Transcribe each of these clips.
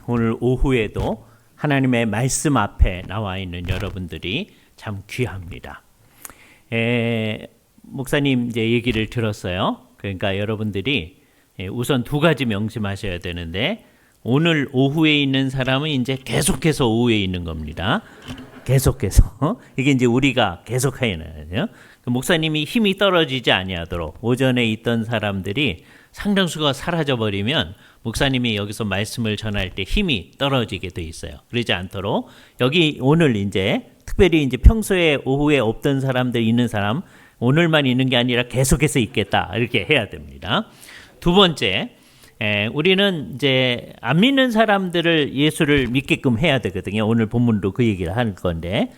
오늘 오후에도 하나님의 말씀 앞에 나와 있는 여러분들이 참 귀합니다. 목사님 이제 얘기를 들었어요. 그러니까 여러분들이 우선 두 가지 명심하셔야 되는데, 오늘 오후에 있는 사람은 이제 계속해서 오후에 있는 겁니다. 계속해서 이게 이제 우리가 계속해야 해요. 목사님이 힘이 떨어지지 아니하도록 오전에 있던 사람들이 상당수가 사라져 버리면 목사님이 여기서 말씀을 전할 때 힘이 떨어지게 돼 있어요. 그러지 않도록 여기 오늘 이제 특별히 이제 평소에 오후에 없던 사람들 있는 사람 오늘만 있는 게 아니라 계속해서 있겠다 이렇게 해야 됩니다. 두 번째, 우리는 이제 안 믿는 사람들을 예수를 믿게끔 해야 되거든요. 오늘 본문도 그 얘기를 할 건데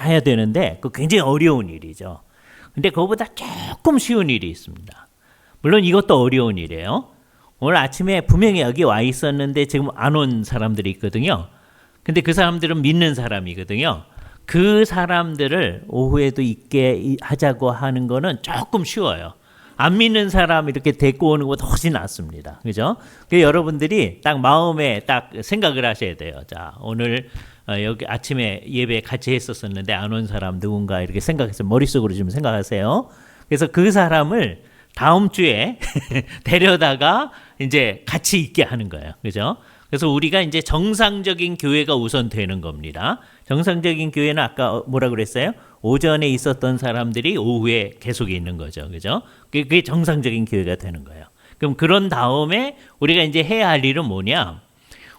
해야 되는데 그 굉장히 어려운 일이죠. 근데 그거보다 조금 쉬운 일이 있습니다. 물론 이것도 어려운 일이에요. 오늘 아침에 분명히 여기 와 있었는데 지금 안 온 사람들이 있거든요. 근데 그 사람들은 믿는 사람이거든요. 그 사람들을 오후에도 있게 하자고 하는 거는 조금 쉬워요. 안 믿는 사람 이렇게 데리고 오는 것보다 훨씬 낫습니다. 그죠? 여러분들이 딱 마음에 딱 생각을 하셔야 돼요. 자, 오늘 여기 아침에 예배 같이 했었는데 안 온 사람 누군가 이렇게 생각해서 머릿속으로 좀 생각하세요. 그래서 그 사람을 다음 주에 데려다가 이제 같이 있게 하는 거예요. 그죠? 그래서 우리가 이제 정상적인 교회가 우선 되는 겁니다. 정상적인 교회는 아까 뭐라 그랬어요? 오전에 있었던 사람들이 오후에 계속 있는 거죠. 그죠? 그게 정상적인 교회가 되는 거예요. 그럼 그런 다음에 우리가 이제 해야 할 일은 뭐냐?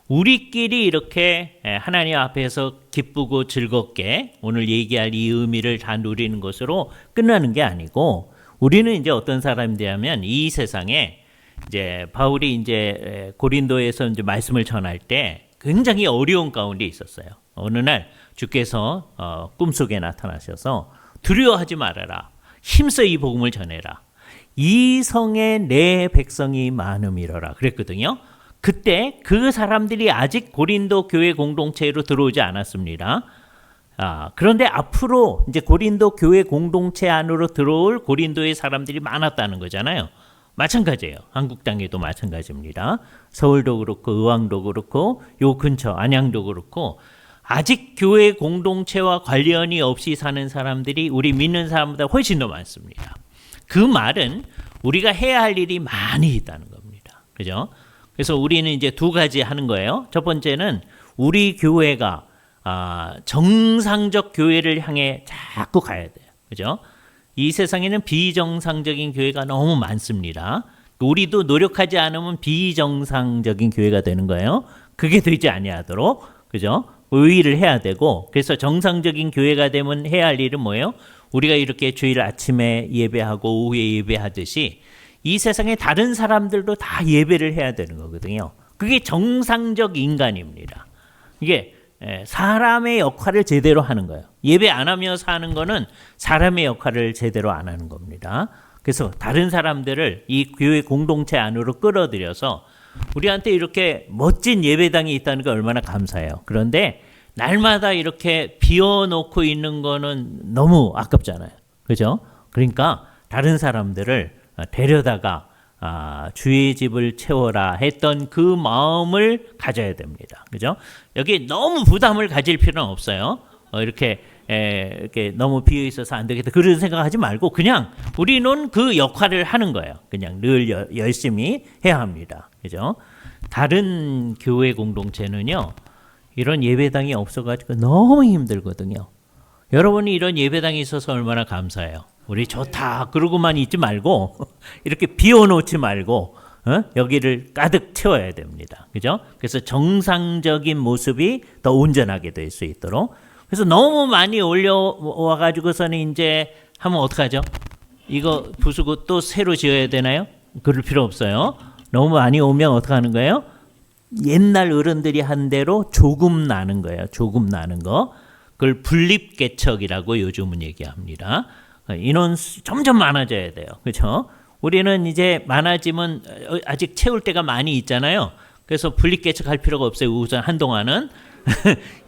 우리끼리 이렇게 하나님 앞에서 기쁘고 즐겁게 오늘 얘기할 이 의미를 다 누리는 것으로 끝나는 게 아니고, 우리는 이제 어떤 사람들이냐면 이 세상에 이제 바울이 이제 고린도에서 이제 말씀을 전할 때 굉장히 어려운 가운데 있었어요. 어느 날 주께서 꿈속에 나타나셔서 두려워하지 말아라. 힘써 이 복음을 전해라. 이 성에 내 백성이 많음이로라 그랬거든요. 그때 그 사람들이 아직 고린도 교회 공동체로 들어오지 않았습니다. 그런데 앞으로 이제 고린도 교회 공동체 안으로 들어올 고린도의 사람들이 많았다는 거잖아요. 마찬가지예요. 한국 땅에도 마찬가지입니다. 서울도 그렇고 의왕도 그렇고 요 근처 안양도 그렇고 아직 교회 공동체와 관련이 없이 사는 사람들이 우리 믿는 사람보다 훨씬 더 많습니다. 그 말은 우리가 해야 할 일이 많이 있다는 겁니다. 그죠? 그래서 우리는 이제 두 가지 하는 거예요. 첫 번째는 우리 교회가 정상적 교회를 향해 자꾸 가야 돼요. 그죠? 이 세상에는 비정상적인 교회가 너무 많습니다. 우리도 노력하지 않으면 비정상적인 교회가 되는 거예요. 그게 되지 아니하도록, 그죠? 의의를 해야 되고, 그래서 정상적인 교회가 되면 해야 할 일은 뭐예요? 우리가 이렇게 주일 아침에 예배하고 오후에 예배하듯이 이 세상에 다른 사람들도 다 예배를 해야 되는 거거든요. 그게 정상적 인간입니다. 이게 사람의 역할을 제대로 하는 거예요. 예배 안 하며 사는 거는 사람의 역할을 제대로 안 하는 겁니다. 그래서 다른 사람들을 이 교회 공동체 안으로 끌어들여서 우리한테 이렇게 멋진 예배당이 있다는 게 얼마나 감사해요. 그런데 날마다 이렇게 비워놓고 있는 거는 너무 아깝잖아요. 그죠? 그러니까 다른 사람들을 데려다가 주의 집을 채워라 했던 그 마음을 가져야 됩니다. 그죠? 여기 너무 부담을 가질 필요는 없어요. 이렇게 너무 비어 있어서 안 되겠다 그런 생각하지 말고 그냥 우리는 그 역할을 하는 거예요. 그냥 늘 열심히 해야 합니다. 그죠? 다른 교회 공동체는요, 이런 예배당이 없어가지고 너무 힘들거든요. 여러분이 이런 예배당이 있어서 얼마나 감사해요. 우리 좋다 그러고만 있지 말고 이렇게 비워놓지 말고 여기를 가득 채워야 됩니다. 그죠? 그래서 정상적인 모습이 더 온전하게 될 수 있도록. 그래서 너무 많이 올려와 가지고서는 이제 하면 어떡하죠? 이거 부수고 또 새로 지어야 되나요? 그럴 필요 없어요. 너무 많이 오면 어떡하는 거예요? 옛날 어른들이 한 대로 조금 나는 거예요. 조금 나는 거. 그걸 분립개척이라고 요즘은 얘기합니다. 인원 점점 많아져야 돼요. 그렇죠? 우리는 이제 많아지면 아직 채울 때가 많이 있잖아요. 그래서 분립개척할 필요가 없어요. 우선 한동안은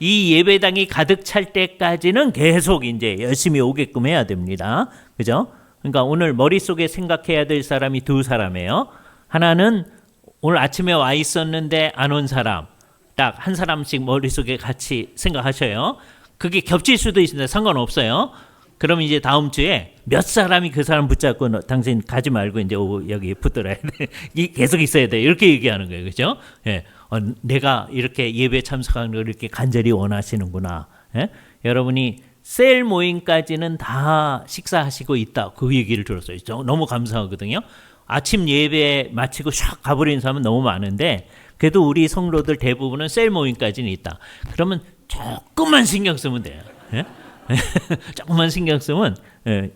이 예배당이 가득 찰 때까지는 계속 이제 열심히 오게끔 해야 됩니다. 그죠? 그러니까 오늘 머릿속에 생각해야 될 사람이 두 사람이에요. 하나는 오늘 아침에 와 있었는데 안 온 사람. 딱 한 사람씩 머릿속에 같이 생각하셔요. 그게 겹칠 수도 있습니다. 상관없어요. 그러면 이제 다음 주에 몇 사람이 그 사람 붙잡고 당신 가지 말고 이제 여기 붙들어야 돼. 계속 있어야 돼. 이렇게 얘기하는 거예요. 그죠? 예. 내가 이렇게 예배 참석하는 걸 이렇게 간절히 원하시는구나. 예? 여러분이 셀 모임까지는 다 식사하시고 있다. 그 얘기를 들었어요. 너무 감사하거든요. 아침 예배 마치고 샥 가버리는 사람은 너무 많은데 그래도 우리 성도들 대부분은 셀 모임까지는 있다. 그러면 조금만 신경 쓰면 돼요. 예? 조금만 신경 쓰면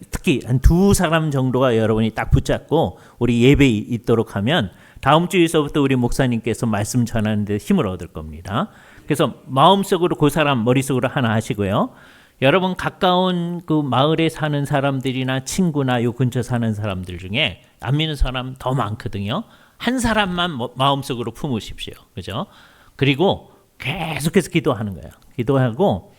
특히 한 두 사람 정도가 여러분이 딱 붙잡고 우리 예배 있도록 하면 다음 주에서부터 우리 목사님께서 말씀 전하는 데 힘을 얻을 겁니다. 그래서 마음속으로 그 사람 머릿속으로 하나 하시고요. 여러분 가까운 그 마을에 사는 사람들이나 친구나 요 근처 사는 사람들 중에 안 믿는 사람 더 많거든요. 한 사람만 마음속으로 품으십시오. 그죠? 그리고 계속해서 기도하는 거예요. 기도하고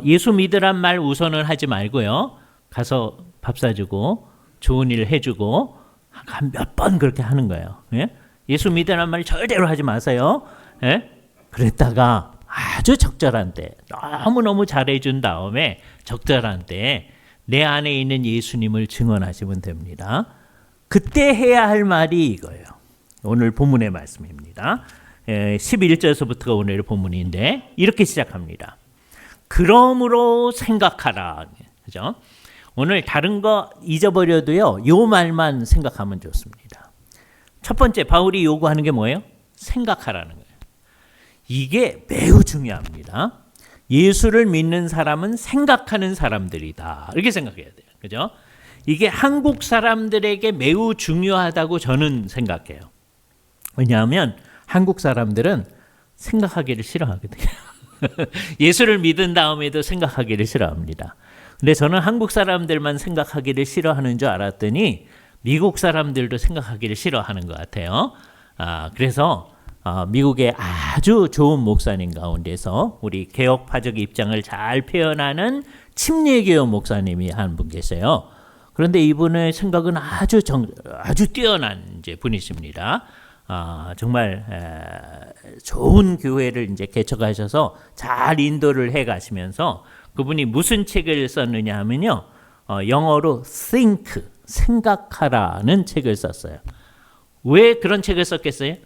예수 믿으란 말 우선은 하지 말고요. 가서 밥 사주고 좋은 일 해주고 한 몇 번 그렇게 하는 거예요. 예? 예수 믿으란 말 절대로 하지 마세요. 예? 그랬다가 아주 적절한 때 너무너무 잘해준 다음에 적절한 때에 내 안에 있는 예수님을 증언하시면 됩니다. 그때 해야 할 말이 이거예요. 오늘 본문의 말씀입니다. 11절서부터가 오늘의 본문인데 이렇게 시작합니다. 그러므로 생각하라. 그죠? 오늘 다른 거 잊어버려도요. 요 말만 생각하면 좋습니다. 첫 번째 바울이 요구하는 게 뭐예요? 생각하라는 거예요. 이게 매우 중요합니다. 예수를 믿는 사람은 생각하는 사람들이다. 이렇게 생각해야 돼요. 그죠? 이게 한국 사람들에게 매우 중요하다고 저는 생각해요. 왜냐하면 한국 사람들은 생각하기를 싫어하거든요. 예수를 믿은 다음에도 생각하기를 싫어합니다. 근데 저는 한국 사람들만 생각하기를 싫어하는 줄 알았더니 미국 사람들도 생각하기를 싫어하는 것 같아요. 그래서 미국의 아주 좋은 목사님 가운데서 우리 개혁파적 입장을 잘 표현하는 침례교회 목사님이 한 분 계세요. 그런데 이분의 생각은 아주 뛰어난 이제 분이십니다. 정말 좋은 교회를 이제 개척하셔서 잘 인도를 해 가시면서 그분이 무슨 책을 썼느냐 하면요. 영어로 think, 생각하라는 책을 썼어요. 왜 그런 책을 썼겠어요?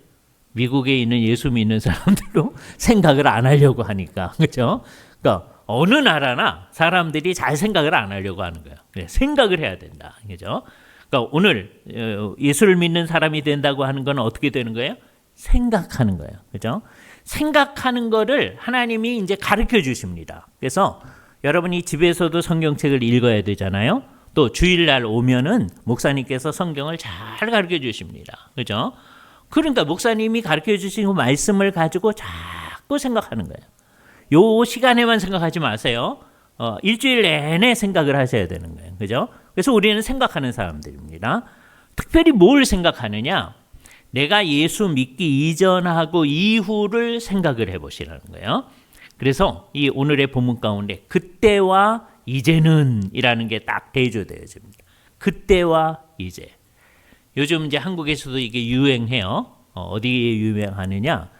미국에 있는 예수 믿는 사람들로 생각을 안 하려고 하니까. 그렇죠? 그러니까 어느 나라나 사람들이 잘 생각을 안 하려고 하는 거예요. 생각을 해야 된다. 그렇죠? 그러니까 오늘 예수를 믿는 사람이 된다고 하는 건 어떻게 되는 거예요? 생각하는 거예요. 그렇죠? 생각하는 거를 하나님이 이제 가르쳐 주십니다. 그래서 여러분이 집에서도 성경책을 읽어야 되잖아요. 또 주일날 오면은 목사님께서 성경을 잘 가르쳐 주십니다. 그렇죠? 그러니까 목사님이 가르쳐 주신 그 말씀을 가지고 자꾸 생각하는 거예요. 요 시간에만 생각하지 마세요. 일주일 내내 생각을 하셔야 되는 거예요. 그죠? 그래서 우리는 생각하는 사람들입니다. 특별히 뭘 생각하느냐? 내가 예수 믿기 이전하고 이후를 생각을 해보시라는 거예요. 그래서 이 오늘의 본문 가운데 그때와 이제는 이라는 게 딱 대조되어집니다. 그때와 이제. 요즘 이제 한국에서도 이게 유행해요. 어디에 유행하느냐?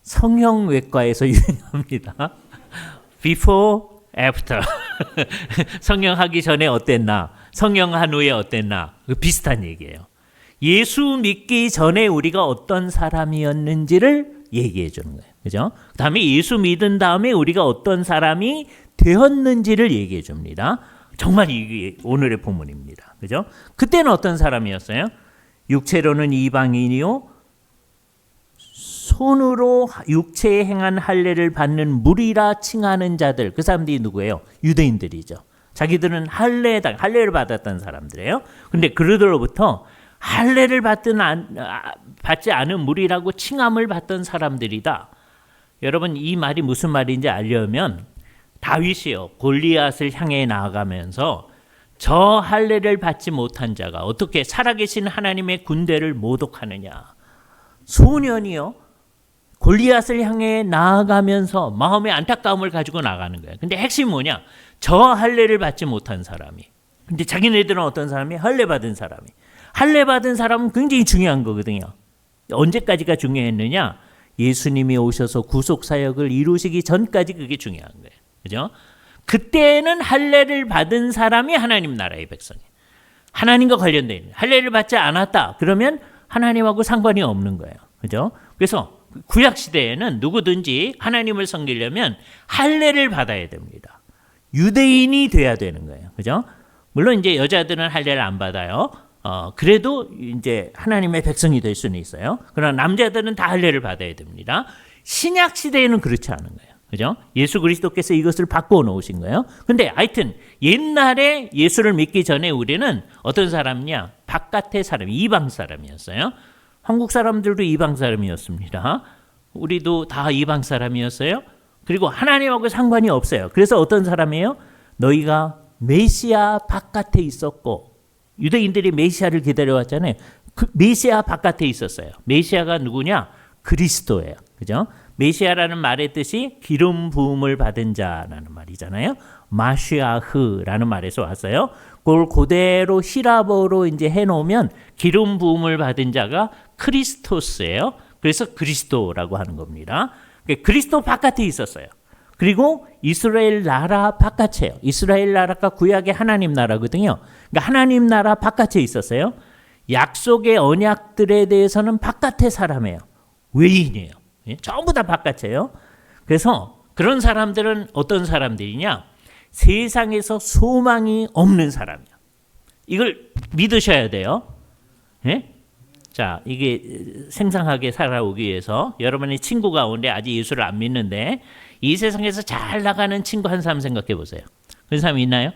성형외과에서 유행합니다. Before, after. 성형하기 전에 어땠나? 성형한 후에 어땠나? 비슷한 얘기예요. 예수 믿기 전에 우리가 어떤 사람이었는지를 얘기해 주는 거예요. 그죠? 그 다음에 예수 믿은 다음에 우리가 어떤 사람이 되었는지를 얘기해 줍니다. 정말 이게 오늘의 본문입니다. 그죠? 그때는 어떤 사람이었어요? 육체로는 이방인이요. 손으로 육체에 행한 할례를 받는 무리라 칭하는 자들. 그 사람들이 누구예요? 유대인들이죠. 자기들은 할례를 받았던 사람들이에요. 근데 그들로부터 할례를 받지 않은 무리라고 칭함을 받던 사람들이다. 여러분 이 말이 무슨 말인지 알려면 다윗이요. 골리앗을 향해 나아가면서 저 할례를 받지 못한 자가 어떻게 살아계신 하나님의 군대를 모독하느냐. 소년이요. 골리앗을 향해 나아가면서 마음의 안타까움을 가지고 나가는 거예요. 근데 핵심이 뭐냐? 저 할례를 받지 못한 사람이. 근데 자기네들은 어떤 사람이? 할례 받은 사람이. 할례 받은 사람은 굉장히 중요한 거거든요. 언제까지가 중요했느냐? 예수님이 오셔서 구속 사역을 이루시기 전까지 그게 중요한 거예요. 그죠? 그때는 할례를 받은 사람이 하나님 나라의 백성이에요. 하나님과 관련된 있는 할례를 받지 않았다. 그러면 하나님하고 상관이 없는 거예요. 그죠? 그래서 구약 시대에는 누구든지 하나님을 섬기려면 할례를 받아야 됩니다. 유대인이 돼야 되는 거예요. 그죠? 물론 이제 여자들은 할례를 안 받아요. 그래도 이제 하나님의 백성이 될 수는 있어요. 그러나 남자들은 다 할례를 받아야 됩니다. 신약 시대에는 그렇지 않은 거예요. 그죠? 예수 그리스도께서 이것을 바꾸어 놓으신 거예요. 근데 하여튼 옛날에 예수를 믿기 전에 우리는 어떤 사람이냐? 바깥의 사람, 이방 사람이었어요. 한국 사람들도 이방 사람이었습니다. 우리도 다 이방 사람이었어요. 그리고 하나님하고 상관이 없어요. 그래서 어떤 사람이에요? 너희가 메시아 바깥에 있었고, 유대인들이 메시아를 기다려왔잖아요. 그 메시아 바깥에 있었어요. 메시아가 누구냐? 그리스도예요. 그죠? 메시아라는 말의 뜻이 기름 부음을 받은 자라는 말이잖아요. 마시아흐라는 말에서 왔어요. 그걸 그대로 히라보로 이제 해놓으면 기름 부음을 받은 자가 크리스토스예요. 그래서 그리스도라고 하는 겁니다. 그리스도 바깥에 있었어요. 그리고 이스라엘 나라 바깥이에요. 이스라엘 나라가 구약의 하나님 나라거든요. 그러니까 하나님 나라 바깥에 있었어요. 약속의 언약들에 대해서는 바깥의 사람이에요. 외인이에요. 전부 다 바깥이에요. 그래서 그런 사람들은 어떤 사람들이냐? 세상에서 소망이 없는 사람이에요. 이걸 믿으셔야 돼요. 예? 자, 이게 생생하게 살아오기 위해서 여러분의 친구 가운데 아직 예수를 안 믿는데 이 세상에서 잘 나가는 친구 한 사람 생각해 보세요. 그런 사람이 있나요?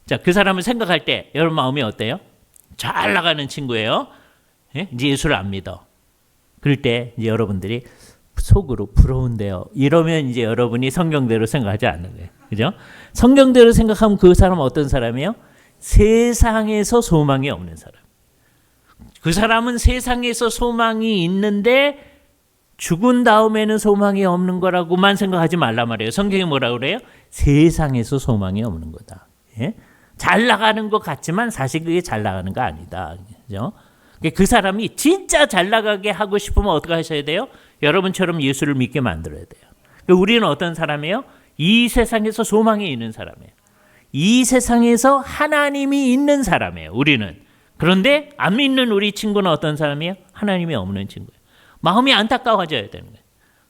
자, 그 사람을 생각할 때 여러분 마음이 어때요? 잘 나가는 친구예요. 예? 이제 예수를 안 믿어. 그럴 때 이제 여러분들이 속으로 부러운데요. 이러면 이제 여러분이 성경대로 생각하지 않는 거예요. 그죠? 성경대로 생각하면 그 사람은 어떤 사람이에요? 세상에서 소망이 없는 사람. 그 사람은 세상에서 소망이 있는데 죽은 다음에는 소망이 없는 거라고만 생각하지 말란 말이에요. 성경이 뭐라 그래요? 세상에서 소망이 없는 거다. 예? 잘 나가는 것 같지만 사실 그게 잘 나가는 거 아니다. 그죠? 그 사람이 진짜 잘 나가게 하고 싶으면 어떻게 하셔야 돼요? 여러분처럼 예수를 믿게 만들어야 돼요. 우리는 어떤 사람이에요? 이 세상에서 소망이 있는 사람이에요. 이 세상에서 하나님이 있는 사람이에요. 우리는. 그런데 안 믿는 우리 친구는 어떤 사람이에요? 하나님이 없는 친구예요. 마음이 안타까워져야 되는 거예요.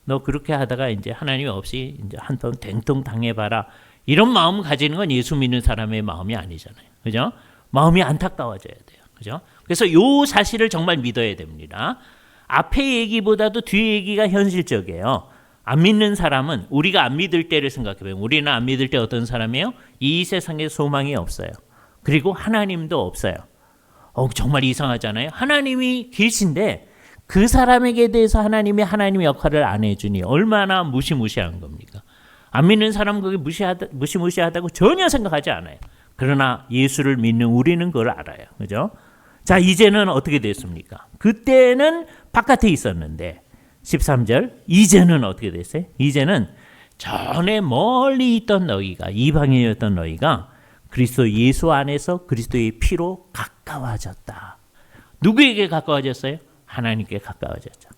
너 그렇게 하다가 이제 하나님이 없이 이제 한번 댕통 당해봐라. 이런 마음 가지는 건 예수 믿는 사람의 마음이 아니잖아요. 그죠? 마음이 안타까워져야 돼요. 그죠? 그래서 요 사실을 정말 믿어야 됩니다. 앞의 얘기보다도 뒤의 얘기가 현실적이에요. 안 믿는 사람은 우리가 안 믿을 때를 생각해보면 우리는 안 믿을 때 어떤 사람이에요? 이 세상에 소망이 없어요. 그리고 하나님도 없어요. 정말 이상하잖아요. 하나님이 계신데 그 사람에게 대해서 하나님이 하나님의 역할을 안 해주니 얼마나 무시무시한 겁니까? 안 믿는 사람은 그게 무시무시하다고 전혀 생각하지 않아요. 그러나 예수를 믿는 우리는 그걸 알아요. 그죠? 자, 이제는 어떻게 됐습니까? 그때는 바깥에 있었는데 13절 이제는 어떻게 됐어요? 이제는 전에 멀리 있던 너희가 이방인이었던 너희가 그리스도 예수 안에서 그리스도의 피로 가까워졌다. 누구에게 가까워졌어요? 하나님께 가까워졌죠.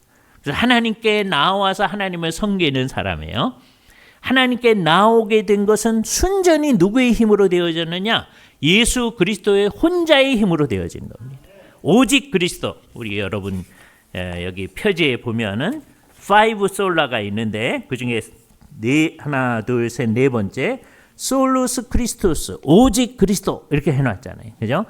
그래서 하나님께 나와서 하나님을 섬기는 사람이에요. 하나님께 나오게 된 것은 순전히 누구의 힘으로 되어졌느냐? 예수 그리스도의 혼자의 힘으로 되어진 겁니다. 오직 그리스도. 우리 여러분 여기 표지에 보면은 5 솔라가 있는데 그중에 하나 둘 셋 네 번째 솔루스 크리스토스 오직 그리스도 이렇게 해놨잖아요. 그죠?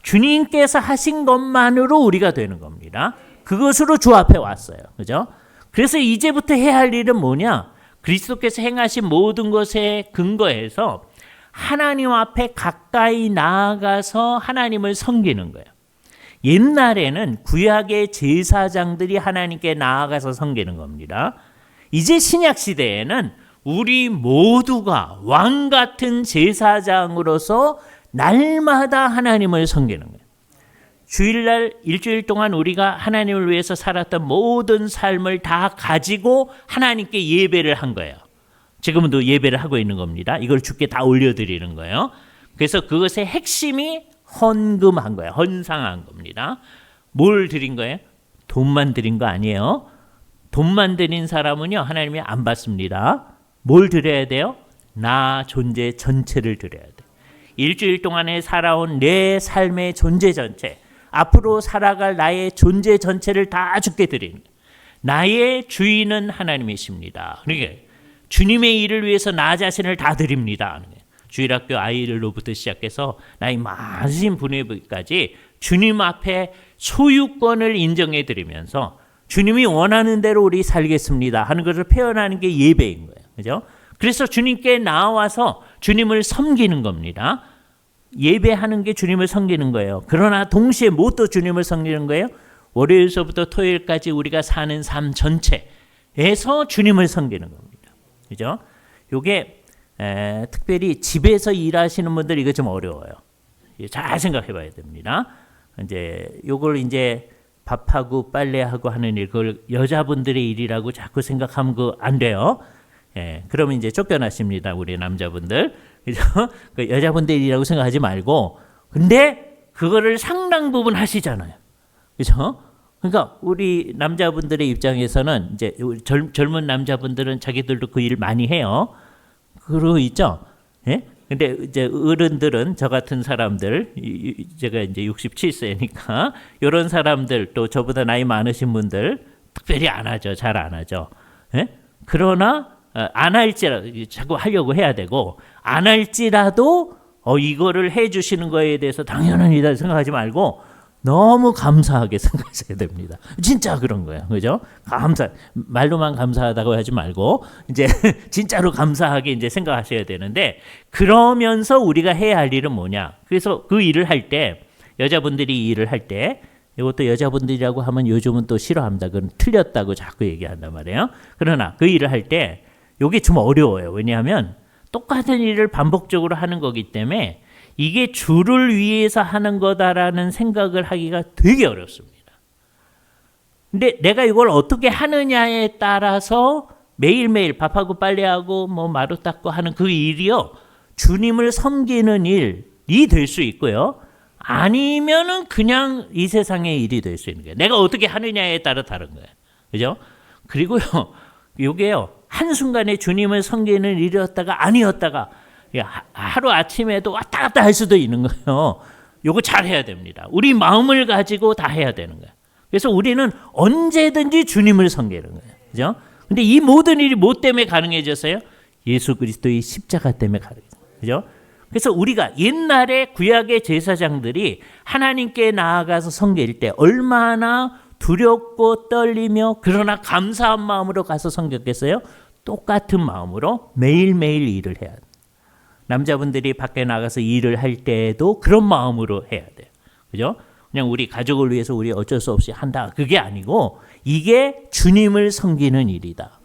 주님께서 하신 것만으로 우리가 되는 겁니다. 그것으로 주 앞에 왔어요. 그죠? 그래서 이제부터 해야 할 일은 뭐냐? 그리스도께서 행하신 모든 것에 근거해서 하나님 앞에 가까이 나아가서 하나님을 섬기는 거예요. 옛날에는 구약의 제사장들이 하나님께 나아가서 섬기는 겁니다. 이제 신약 시대에는 우리 모두가 왕 같은 제사장으로서 날마다 하나님을 섬기는 거예요. 주일날 일주일 동안 우리가 하나님을 위해서 살았던 모든 삶을 다 가지고 하나님께 예배를 한 거예요. 지금도 예배를 하고 있는 겁니다. 이걸 주께 다 올려드리는 거예요. 그래서 그것의 핵심이 헌금한 거예요. 헌상한 겁니다. 뭘 드린 거예요? 돈만 드린 거 아니에요. 돈만 드린 사람은요, 하나님이 안 받습니다. 뭘 드려야 돼요? 나 존재 전체를 드려야 돼. 일주일 동안에 살아온 내 삶의 존재 전체, 앞으로 살아갈 나의 존재 전체를 다 주께 드리는, 나의 주인은 하나님이십니다. 그러니까 주님의 일을 위해서 나 자신을 다 드립니다. 주일학교 아이들로부터 시작해서 나이 많으신 분에게까지 주님 앞에 소유권을 인정해 드리면서 주님이 원하는 대로 우리 살겠습니다 하는 것을 표현하는 게 예배인 거예요. 그죠? 그래서 주님께 나와서 주님을 섬기는 겁니다. 예배하는 게 주님을 섬기는 거예요. 그러나 동시에 무엇도 주님을 섬기는 거예요? 월요일서부터 토요일까지 우리가 사는 삶 전체에서 주님을 섬기는 겁니다. 그죠? 요게 특별히 집에서 일하시는 분들 이거 좀 어려워요. 잘 생각해 봐야 됩니다. 이제 요걸 이제 밥하고 빨래하고 하는 일, 그걸 여자분들의 일이라고 자꾸 생각하면 그거 안 돼요. 그러면 이제 쫓겨나십니다, 우리 남자분들. 그죠? 그 여자분들 일이라고 생각하지 말고, 근데 그거를 상당 부분 하시잖아요. 그죠? 그러니까 우리 남자분들의 입장에서는 이제 젊은 남자분들은 자기들도 그 일을 많이 해요. 그러고 있죠. 예? 근데 이제 어른들은 저 같은 사람들, 제가 이제 67세니까 이런 사람들, 또 저보다 나이 많으신 분들 특별히 안 하죠. 잘 안 하죠. 예? 그러나 안 할지라도 자꾸 하려고 해야 되고, 안 할지라도 이거를 해주시는 거에 대해서 당연한 일이다 생각하지 말고 너무 감사하게 생각하셔야 됩니다. 진짜 그런 거예요. 그죠? 말로만 감사하다고 하지 말고, 이제 진짜로 감사하게 이제 생각하셔야 되는데, 그러면서 우리가 해야 할 일은 뭐냐? 그래서 그 일을 할 때, 여자분들이 일을 할 때, 이것도 여자분들이라고 하면 요즘은 또 싫어합니다. 그건 틀렸다고 자꾸 얘기한단 말이에요. 그러나 그 일을 할 때, 이게 좀 어려워요. 왜냐하면 똑같은 일을 반복적으로 하는 거기 때문에 이게 주를 위해서 하는 거다라는 생각을 하기가 되게 어렵습니다. 근데 내가 이걸 어떻게 하느냐에 따라서 매일매일 밥하고 빨래하고 뭐 마루 닦고 하는 그 일이요, 주님을 섬기는 일이 될 수 있고요, 아니면은 그냥 이 세상의 일이 될 수 있는 거예요. 내가 어떻게 하느냐에 따라 다른 거예요. 그죠? 그리고요, 요게요, 한순간에 주님을 섬기는 일이었다가 아니었다가 하루 아침에도 왔다 갔다 할 수도 있는 거예요. 요거 잘 해야 됩니다. 우리 마음을 가지고 다 해야 되는 거예요. 그래서 우리는 언제든지 주님을 섬기는 거예요. 그죠? 근데 이 모든 일이 뭐 때문에 가능해졌어요? 예수 그리스도의 십자가 때문에 가능해졌어요. 그죠? 그래서 우리가 옛날에 구약의 제사장들이 하나님께 나아가서 섬길 때 얼마나 두렵고 떨리며 그러나 감사한 마음으로 가서 섬겼겠어요? 똑같은 마음으로 매일매일 일을 해야 돼요. 남자분들이 밖에 나가서 일을 할 때도 그런 마음으로 해야 돼요. 그죠? 그냥 우리 가족을 위해서 우리 어쩔 수 없이 한다, 그게 아니고 이게 주님을 섬기는 일이다.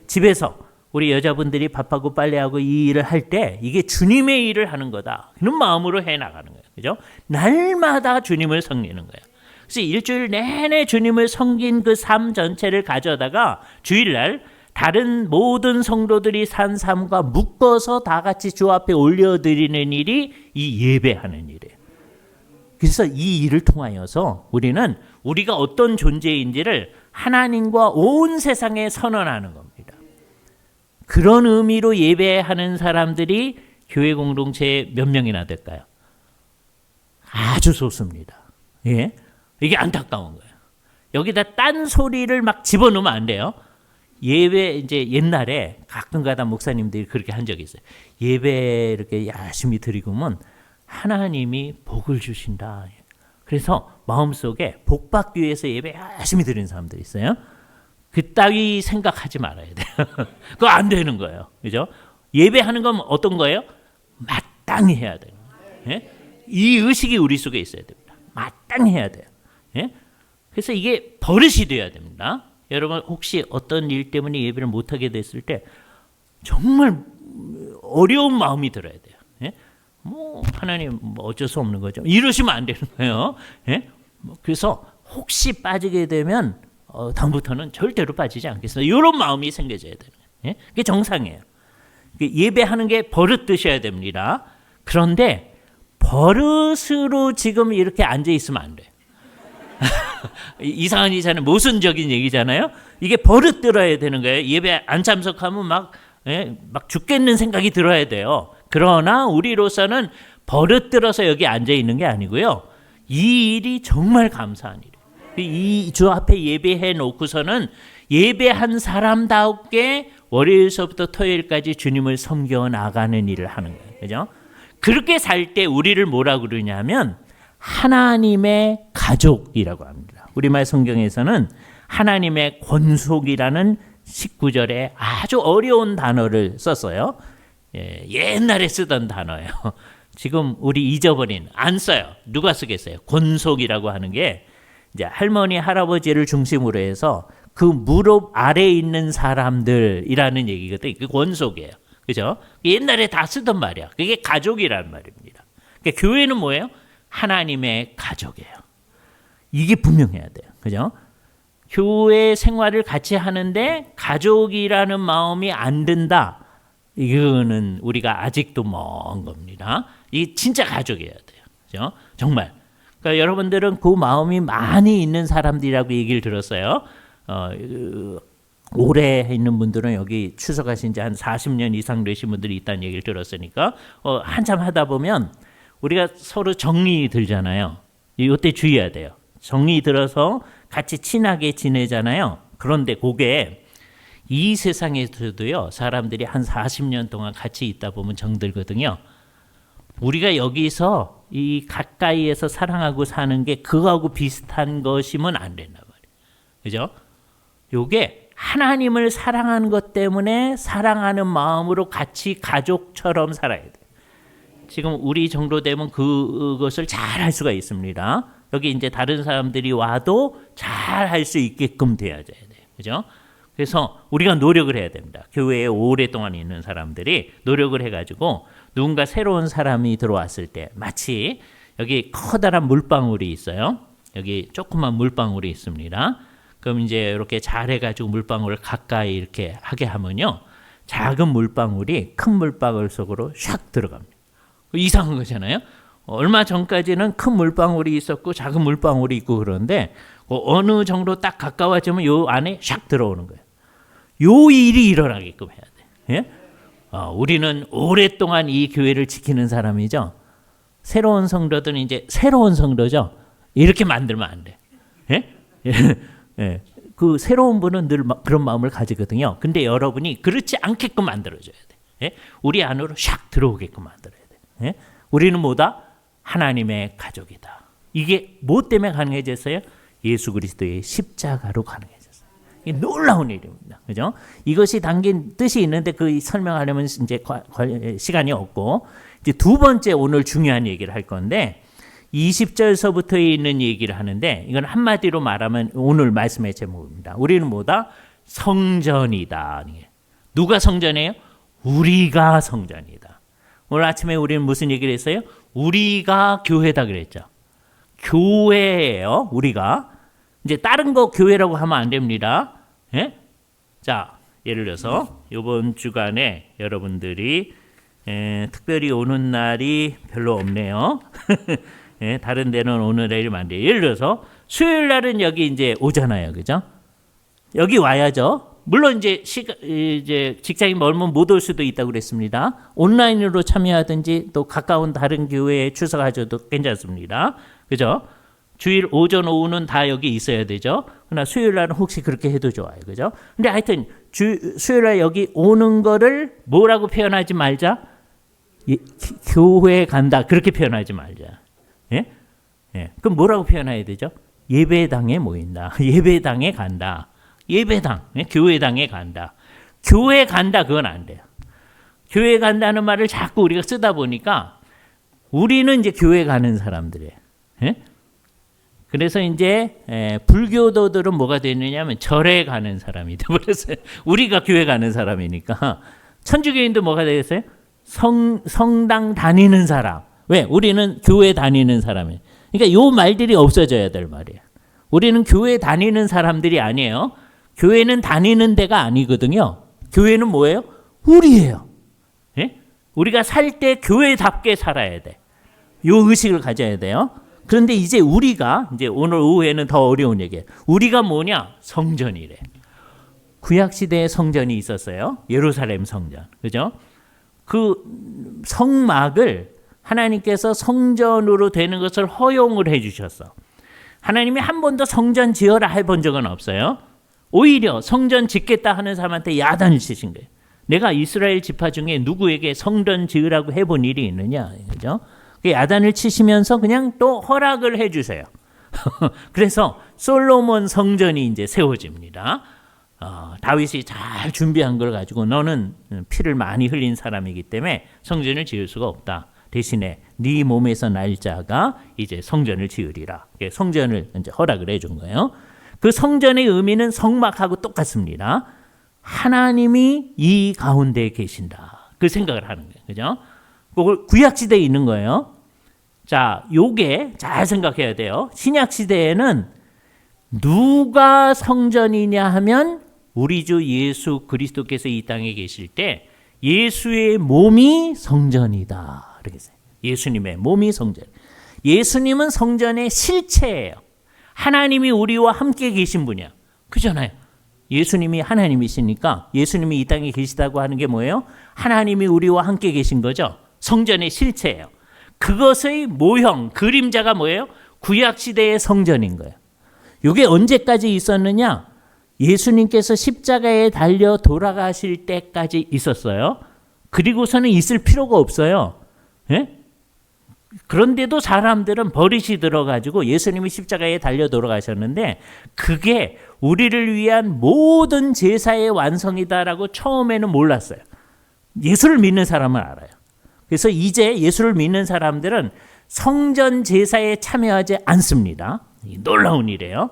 집에서 우리 여자분들이 밥하고 빨래하고 이 일을 할 때 이게 주님의 일을 하는 거다, 그런 마음으로 해나가는 거예요. 그죠? 날마다 주님을 섬기는 거예요. 그래서 일주일 내내 주님을 섬긴 그 삶 전체를 가져다가 주일날 다른 모든 성도들이 산 삶과 묶어서 다 같이 주 앞에 올려드리는 일이 이 예배하는 일이에요. 그래서 이 일을 통하여서 우리는 우리가 어떤 존재인지를 하나님과 온 세상에 선언하는 겁니다. 그런 의미로 예배하는 사람들이 교회 공동체에 몇 명이나 될까요? 아주 소수입니다. 예? 이게 안타까운 거예요. 여기다 딴 소리를 막 집어넣으면 안 돼요. 예배, 이제 옛날에 가끔가다 목사님들이 그렇게 한 적이 있어요. 예배 이렇게 열심히 드리고면 하나님이 복을 주신다. 그래서 마음속에 복 받기 위해서 예배 열심히 드리는 사람들이 있어요. 그따위 생각하지 말아야 돼요. 그거 안 되는 거예요. 그죠? 예배하는 건 어떤 거예요? 마땅히 해야 돼요. 예? 이 의식이 우리 속에 있어야 됩니다. 마땅히 해야 돼요. 예? 그래서 이게 버릇이 돼야 됩니다. 여러분 혹시 어떤 일 때문에 예배를 못하게 됐을 때 정말 어려운 마음이 들어야 돼요. 예? 뭐 하나님 뭐 어쩔 수 없는 거죠. 이러시면 안 되는 거예요. 예? 그래서 혹시 빠지게 되면 다음부터는 절대로 빠지지 않겠습니다. 이런 마음이 생겨져야 되는 거예요. 예? 그게 정상이에요. 예배하는 게 버릇 드셔야 됩니다. 그런데 버릇으로 지금 이렇게 앉아 있으면 안 돼요. 이상한 모순적인 얘기잖아요. 이게 버릇 들어야 되는 거예요. 예배 안 참석하면 막 죽겠는 생각이 들어야 돼요. 그러나 우리로서는 버릇 들어서 여기 앉아 있는 게 아니고요. 이 일이 정말 감사한 일이에요. 이 주 앞에 예배해 놓고서는 예배한 사람답게 월요일서부터 토요일까지 주님을 섬겨 나가는 일을 하는 거예요. 그죠? 그렇게 살 때 우리를 뭐라 그러냐면 하나님의 가족이라고 합니다. 우리말 성경에서는 하나님의 권속이라는 19절에 아주 어려운 단어를 썼어요. 옛날에 쓰던 단어예요. 지금 우리 잊어버린, 안 써요. 누가 쓰겠어요? 권속이라고 하는 게 이제 할머니, 할아버지를 중심으로 해서 그 무릎 아래에 있는 사람들이라는 얘기거든요. 그 권속이에요. 그죠? 옛날에 다 쓰던 말이야. 그게 가족이라는 말입니다. 그러니까 교회는 뭐예요? 하나님의 가족이에요. 이게 분명해야 돼요. 그죠? 교회 생활을 같이 하는데 가족이라는 마음이 안 든다. 이거는 우리가 아직도 먼 겁니다. 이게 진짜 가족이어야 돼요. 그죠? 정말. 그러니까 여러분들은 그 마음이 많이 있는 사람들이라고 얘기를 들었어요. 오래 있는 분들은 여기 추석하신 지 한 40년 이상 되신 분들이 있다는 얘기를 들었으니까 한참 하다 보면 우리가 서로 정이 들잖아요. 이때 주의해야 돼요. 정이 들어서 같이 친하게 지내잖아요. 그런데 그게 이 세상에서도요. 사람들이 한 40년 동안 같이 있다 보면 정들거든요. 우리가 여기서 이 가까이에서 사랑하고 사는 게 그거하고 비슷한 것이면 안 된단 말이에요. 그죠? 요게 하나님을 사랑하는 것 때문에 사랑하는 마음으로 같이 가족처럼 살아야 돼요. 지금 우리 정도 되면 그것을 잘 할 수가 있습니다. 여기 이제 다른 사람들이 와도 잘 할 수 있게끔 되어야 돼요. 그죠? 그래서 우리가 노력을 해야 됩니다. 교회에 오랫동안 있는 사람들이 노력을 해가지고 누군가 새로운 사람이 들어왔을 때 마치 여기 커다란 물방울이 있어요. 여기 조그만 물방울이 있습니다. 그럼 이제 이렇게 잘 해가지고 물방울을 가까이 이렇게 하게 하면요. 작은 물방울이 큰 물방울 속으로 샥 들어갑니다. 이상한 거잖아요. 얼마 전까지는 큰 물방울이 있었고 작은 물방울이 있고 그런데 어느 정도 딱 가까워지면 요 안에 샥 들어오는 거예요. 요 일이 일어나게끔 해야 돼. 예? 우리는 오랫동안 이 교회를 지키는 사람이죠. 새로운 성도들은 이제 새로운 성도죠. 이렇게 만들면 안 돼. 예? 예. 그 새로운 분은 늘 그런 마음을 가지거든요. 근데 여러분이 그렇지 않게끔 만들어줘야 돼. 예? 우리 안으로 샥 들어오게끔 만들어야 돼. 예? 우리는 뭐다? 하나님의 가족이다. 이게 뭐 때문에 가능해졌어요? 예수 그리스도의 십자가로 가능해졌어요. 이게 놀라운 일입니다. 그죠? 이것이 담긴 뜻이 있는데 그 설명하려면 이제 시간이 없고 이제 두 번째 오늘 중요한 얘기를 할 건데 20절서부터 있는 얘기를 하는데 이건 한마디로 말하면 오늘 말씀의 제목입니다. 우리는 뭐다? 성전이다. 누가 성전이에요? 우리가 성전이다. 오늘 아침에 우리는 무슨 얘기를 했어요? 우리가 교회다 그랬죠. 교회예요. 우리가. 이제 다른 거 교회라고 하면 안 됩니다. 예? 자, 예를 들어서 이번 주간에 여러분들이 특별히 오는 날이 별로 없네요. 예, 다른 데는 오늘 내일 안 돼요. 예를 들어서 수요일 날은 여기 이제 오잖아요. 그죠? 여기 와야죠. 물론 이제 직장이 멀면 못 올 수도 있다고 그랬습니다. 온라인으로 참여하든지 또 가까운 다른 교회에 출석하셔도 괜찮습니다. 그죠? 주일 오전 오후는 다 여기 있어야 되죠. 그러나 수요일 날은 혹시 그렇게 해도 좋아요. 그죠? 근데 하여튼 수요일 날 여기 오는 거를 뭐라고 표현하지 말자. 교회 간다. 그렇게 표현하지 말자. 예? 예. 그럼 뭐라고 표현해야 되죠? 예배당에 모인다. 예배당에 간다. 예배당, 교회당에 간다. 교회 간다 그건 안 돼요. 교회 간다는 말을 자꾸 우리가 쓰다 보니까 우리는 이제 교회 가는 사람들이에요. 예? 그래서 이제 불교도들은 뭐가 되느냐면 절에 가는 사람이 되어버렸어요. 우리가 교회 가는 사람이니까. 천주교인도 뭐가 되겠어요? 성당 다니는 사람. 왜? 우리는 교회 다니는 사람이에요. 그러니까 요 말들이 없어져야 될 말이에요. 우리는 교회 다니는 사람들이 아니에요. 교회는 다니는 데가 아니거든요. 교회는 뭐예요? 우리예요. 예? 우리가 살 때 교회답게 살아야 돼. 요 의식을 가져야 돼요. 그런데 이제 우리가 이제 오늘 오후에는 더 어려운 얘기예요. 우리가 뭐냐? 성전이래. 구약 시대에 성전이 있었어요. 예루살렘 성전. 그죠? 그 성막을 하나님께서 성전으로 되는 것을 허용을 해 주셨어. 하나님이 한 번도 성전 지어라 해본 적은 없어요. 오히려 성전 짓겠다 하는 사람한테 야단을 치신 거예요. 내가 이스라엘 지파 중에 누구에게 성전 지으라고 해본 일이 있느냐. 그죠? 야단을 치시면서 그냥 또 허락을 해 주세요. 그래서 솔로몬 성전이 이제 세워집니다. 다윗이 잘 준비한 걸 가지고 너는 피를 많이 흘린 사람이기 때문에 성전을 지을 수가 없다. 대신에 네 몸에서 날 자가 이제 성전을 지으리라. 성전을 이제 허락을 해준 거예요. 그 성전의 의미는 성막하고 똑같습니다. 하나님이 이 가운데 계신다. 그 생각을 하는 거예요. 그죠? 그걸 구약 시대에 있는 거예요. 자, 요게 잘 생각해야 돼요. 신약 시대에는 누가 성전이냐 하면 우리 주 예수 그리스도께서 이 땅에 계실 때 예수의 몸이 성전이다. 이렇게 써요. 예수님의 몸이 성전. 예수님은 성전의 실체예요. 하나님이 우리와 함께 계신 분이야. 그잖아요. 예수님이 하나님이시니까 예수님이 이 땅에 계시다고 하는 게 뭐예요? 하나님이 우리와 함께 계신 거죠. 성전의 실체예요. 그것의 모형, 그림자가 뭐예요? 구약 시대의 성전인 거예요. 이게 언제까지 있었느냐? 예수님께서 십자가에 달려 돌아가실 때까지 있었어요. 그리고서는 있을 필요가 없어요. 예? 그런데도 사람들은 버릇이 들어가지고 예수님이 십자가에 달려 돌아가셨는데 그게 우리를 위한 모든 제사의 완성이다라고 처음에는 몰랐어요. 예수를 믿는 사람은 알아요. 그래서 이제 예수를 믿는 사람들은 성전 제사에 참여하지 않습니다. 놀라운 일이에요.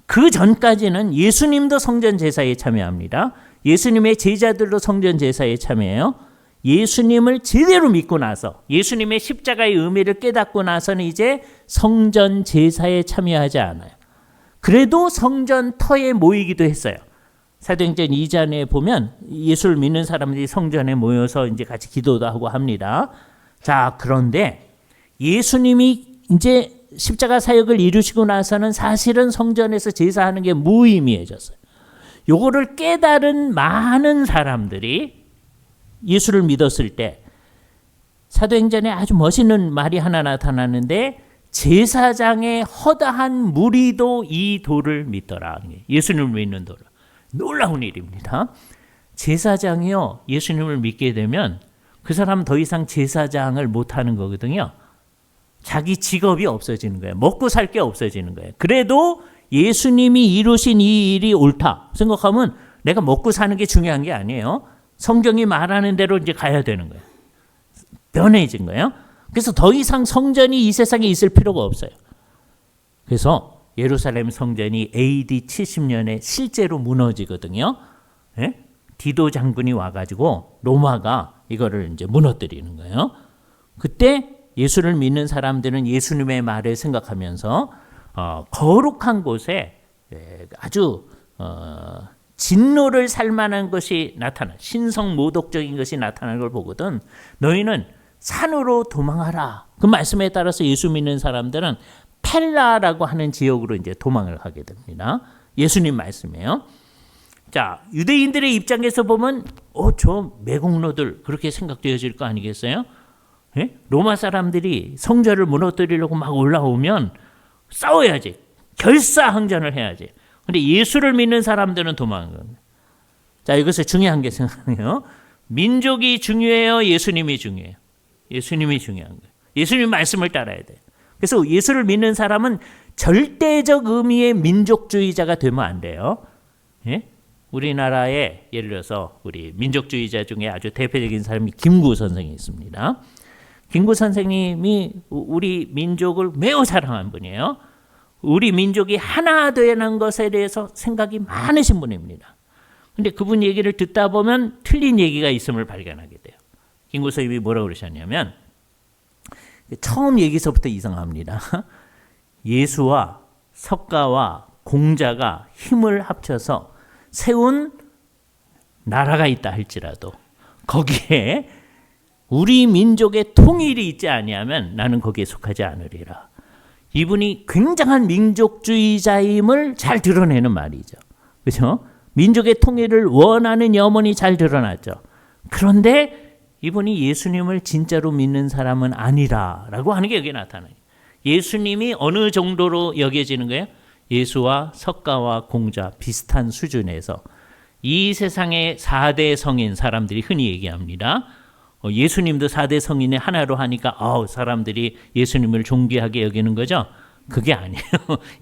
그 전까지는 예수님도 성전 제사에 참여합니다. 예수님의 제자들도 성전 제사에 참여해요. 예수님을 제대로 믿고 나서 예수님의 십자가의 의미를 깨닫고 나서는 이제 성전 제사에 참여하지 않아요. 그래도 성전 터에 모이기도 했어요. 사도행전 2장에 보면 예수를 믿는 사람들이 성전에 모여서 이제 같이 기도도 하고 합니다. 자, 그런데 예수님이 이제 십자가 사역을 이루시고 나서는 사실은 성전에서 제사하는 게 무의미해졌어요. 요거를 깨달은 많은 사람들이 예수를 믿었을 때 사도행전에 아주 멋있는 말이 하나 나타나는데 제사장의 허다한 무리도 이 도를 믿더라. 예수님을 믿는 도를. 놀라운 일입니다. 제사장이요, 예수님을 믿게 되면 그 사람 더 이상 제사장을 못하는 거거든요. 자기 직업이 없어지는 거예요. 먹고 살 게 없어지는 거예요. 그래도 예수님이 이루신 이 일이 옳다 생각하면 내가 먹고 사는 게 중요한 게 아니에요. 성경이 말하는 대로 이제 가야 되는 거예요. 변해진 거예요. 그래서 더 이상 성전이 이 세상에 있을 필요가 없어요. 그래서 예루살렘 성전이 AD 70년에 실제로 무너지거든요. 예? 디도 장군이 와가지고 로마가 이거를 이제 무너뜨리는 거예요. 그때 예수를 믿는 사람들은 예수님의 말을 생각하면서 거룩한 곳에 아주 진노를 살 만한 것이 나타나, 신성모독적인 것이 나타나는 걸 보거든. 너희는 산으로 도망하라. 그 말씀에 따라서 예수 믿는 사람들은 펠라라고 하는 지역으로 이제 도망을 하게 됩니다. 예수님 말씀이에요. 자, 유대인들의 입장에서 보면 저 매국노들 그렇게 생각되어질 거 아니겠어요? 예? 로마 사람들이 성전을 무너뜨리려고 막 올라오면 싸워야지. 결사항전을 해야지. 근데 예수를 믿는 사람들은 도망하는 겁니다. 자, 이것을 중요한 게 생각해요. 민족이 중요해요? 예수님이 중요해요? 예수님이 중요한 거예요. 예수님 말씀을 따라야 돼요. 그래서 예수를 믿는 사람은 절대적 의미의 민족주의자가 되면 안 돼요. 예? 우리나라에 예를 들어서 우리 민족주의자 중에 아주 대표적인 사람이 김구 선생이 있습니다. 김구 선생님이 우리 민족을 매우 사랑한 분이에요. 우리 민족이 하나 되는 것에 대해서 생각이 많으신 분입니다. 그런데 그분 얘기를 듣다 보면 틀린 얘기가 있음을 발견하게 돼요. 김구 선생님이 뭐라고 그러셨냐면 처음 얘기서부터 이상합니다. 예수와 석가와 공자가 힘을 합쳐서 세운 나라가 있다 할지라도 거기에 우리 민족의 통일이 있지 아니하면 나는 거기에 속하지 않으리라. 이분이 굉장한 민족주의자임을 잘 드러내는 말이죠. 그렇죠? 민족의 통일을 원하는 염원이 잘 드러났죠. 그런데 이분이 예수님을 진짜로 믿는 사람은 아니라라고 하는 게 여기 나타나요. 예수님이 어느 정도로 여겨지는 거예요? 예수와 석가와 공자 비슷한 수준에서 이 세상의 4대 성인 사람들이 흔히 얘기합니다. 예수님도 4대 성인의 하나로 하니까 사람들이 예수님을 존귀하게 여기는 거죠. 그게 아니에요.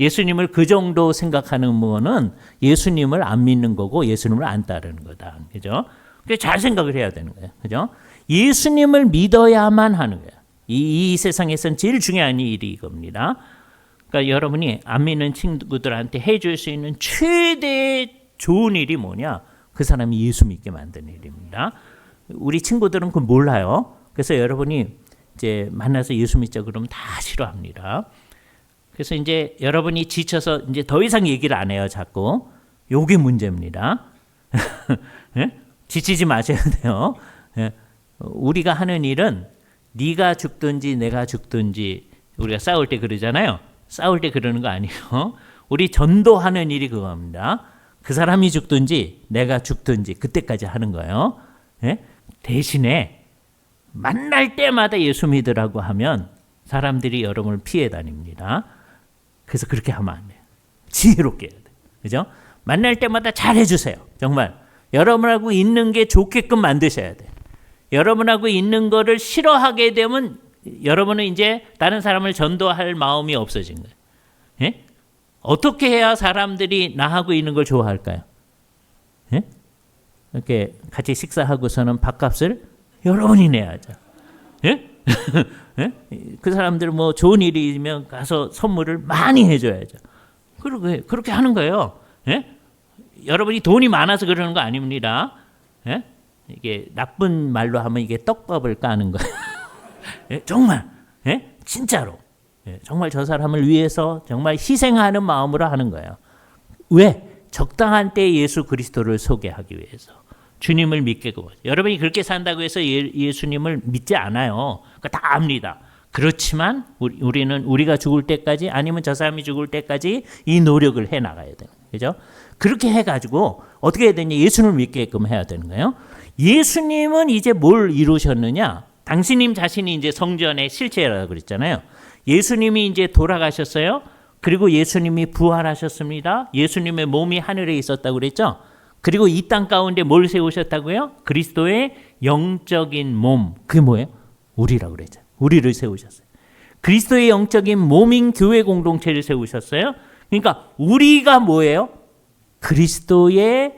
예수님을 그 정도 생각하는 거는 예수님을 안 믿는 거고 예수님을 안 따르는 거다. 그죠? 잘 생각을 해야 되는 거예요. 그죠? 예수님을 믿어야만 하는 거예요. 이 세상에선 제일 중요한 일이 이겁니다. 그러니까 여러분이 안 믿는 친구들한테 해줄 수 있는 최대의 좋은 일이 뭐냐? 그 사람이 예수 믿게 만드는 일입니다. 우리 친구들은 그걸 몰라요. 그래서 여러분이 이제 만나서 예수 믿자 그러면 다 싫어합니다. 그래서 이제 여러분이 지쳐서 이제 더 이상 얘기를 안 해요, 자꾸. 요게 문제입니다. 네? 지치지 마셔야 돼요. 네? 우리가 하는 일은 네가 죽든지 내가 죽든지 우리가 싸울 때 그러잖아요. 싸울 때 그러는 거 아니에요. 우리 전도하는 일이 그겁니다. 그 사람이 죽든지 내가 죽든지 그때까지 하는 거예요. 네? 대신에 만날 때마다 예수 믿으라고 하면 사람들이 여러분을 피해 다닙니다. 그래서 그렇게 하면 안 돼요. 지혜롭게 해야 돼요. 그죠? 만날 때마다 잘 해주세요. 정말 여러분하고 있는 게 좋게끔 만드셔야 돼요. 여러분하고 있는 거를 싫어하게 되면 여러분은 이제 다른 사람을 전도할 마음이 없어진 거예요. 예? 어떻게 해야 사람들이 나하고 있는 걸 좋아할까요? 예? 이렇게 같이 식사하고서는 밥값을 여러분이 내야죠. 예? 예? 그 사람들 뭐 좋은 일이면 가서 선물을 많이 해줘야죠. 그렇게 하는 거예요. 예? 여러분이 돈이 많아서 그러는 거 아닙니다. 예? 이게 나쁜 말로 하면 이게 떡밥을 까는 거예요. 예? 정말 예? 진짜로 예? 정말 저 사람을 위해서 정말 희생하는 마음으로 하는 거예요. 왜? 적당한 때에 예수 그리스도를 소개하기 위해서. 주님을 믿게 구워. 여러분이 그렇게 산다고 해서 예수님을 믿지 않아요. 그러니까 다 압니다. 그렇지만 우리는 우리가 죽을 때까지 아니면 저 사람이 죽을 때까지 이 노력을 해 나가야 돼요. 그죠? 그렇게 해가지고 어떻게 해야 되냐? 예수님을 믿게끔 해야 되는 거예요. 예수님은 이제 뭘 이루셨느냐? 당신님 자신이 이제 성전의 실체라고 그랬잖아요. 예수님이 이제 돌아가셨어요. 그리고 예수님이 부활하셨습니다. 예수님의 몸이 하늘에 있었다고 그랬죠. 그리고 이 땅 가운데 뭘 세우셨다고요? 그리스도의 영적인 몸. 그게 뭐예요? 우리라고 그랬죠. 우리를 세우셨어요. 그리스도의 영적인 몸인 교회 공동체를 세우셨어요. 그러니까 우리가 뭐예요? 그리스도의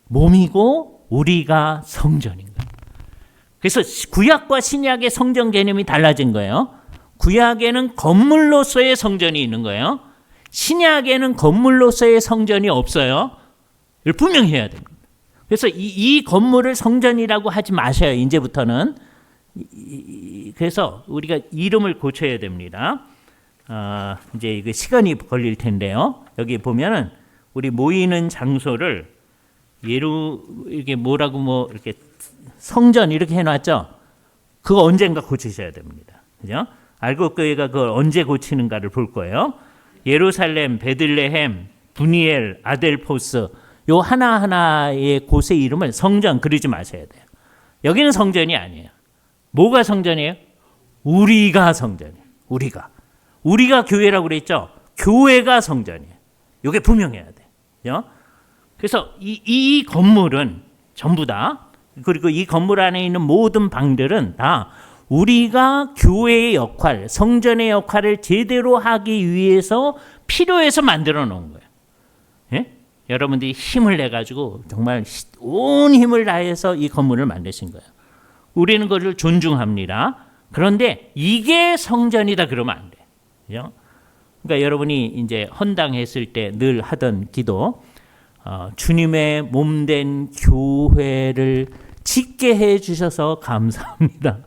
몸이고 우리가 성전인 거예요. 그래서 구약과 신약의 성전 개념이 달라진 거예요. 구약에는 건물로서의 성전이 있는 거예요. 신약에는 건물로서의 성전이 없어요. 이걸 분명히 해야 됩니다. 그래서 이 건물을 성전이라고 하지 마셔요. 이제부터는. 그래서 우리가 이름을 고쳐야 됩니다. 이제 이거 시간이 걸릴 텐데요. 여기 보면은 우리 모이는 장소를 예로 이게 뭐라고 이렇게 성전 이렇게 해놨죠. 그거 언젠가 고치셔야 됩니다. 그죠? 알곡교회가 그걸 언제 고치는가를 볼 거예요. 예루살렘, 베들레헴, 분이엘, 아델포스 요 하나하나의 곳의 이름을 성전 그러지 마셔야 돼요. 여기는 성전이 아니에요. 뭐가 성전이에요? 우리가 성전이에요. 우리가 교회라고 그랬죠. 교회가 성전이에요. 이게 분명해야 돼요. 그래서 이 건물은 전부 다 그리고 이 건물 안에 있는 모든 방들은 다 우리가 교회의 역할, 성전의 역할을 제대로 하기 위해서 필요해서 만들어 놓은 거예요. 예? 여러분들이 힘을 내가지고 정말 온 힘을 다해서 이 건물을 만드신 거예요. 우리는 그것을 존중합니다. 그런데 이게 성전이다 그러면 안 돼요. 그러니까 여러분이 이제 헌당했을 때 늘 하던 기도, 주님의 몸된 교회를 짓게 해주셔서 감사합니다.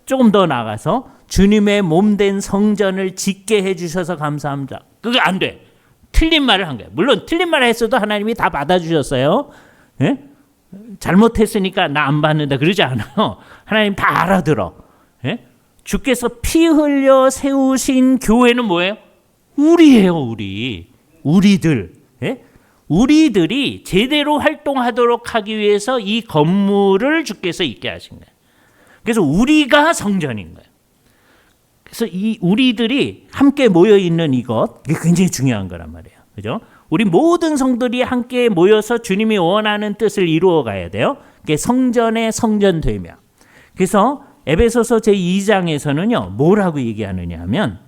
조금 더 나가서 주님의 몸된 성전을 짓게 해주셔서 감사합니다. 그게 안 돼. 틀린 말을 한 거예요. 물론 틀린 말을 했어도 하나님이 다 받아주셨어요. 예? 잘못했으니까 나 안 받는다 그러지 않아요. 하나님 다 알아들어. 예? 주께서 피 흘려 세우신 교회는 뭐예요? 우리예요, 우리들. 예? 우리들이 제대로 활동하도록 하기 위해서 이 건물을 주께서 있게 하신 거예요. 그래서 우리가 성전인 거예요. 그래서 이 우리들이 함께 모여 있는 이것, 이게 굉장히 중요한 거란 말이에요. 그죠? 우리 모든 성들이 함께 모여서 주님이 원하는 뜻을 이루어 가야 돼요. 그게 성전의 성전되며. 그래서 에베소서 제2장에서는요, 뭐라고 얘기하느냐 하면,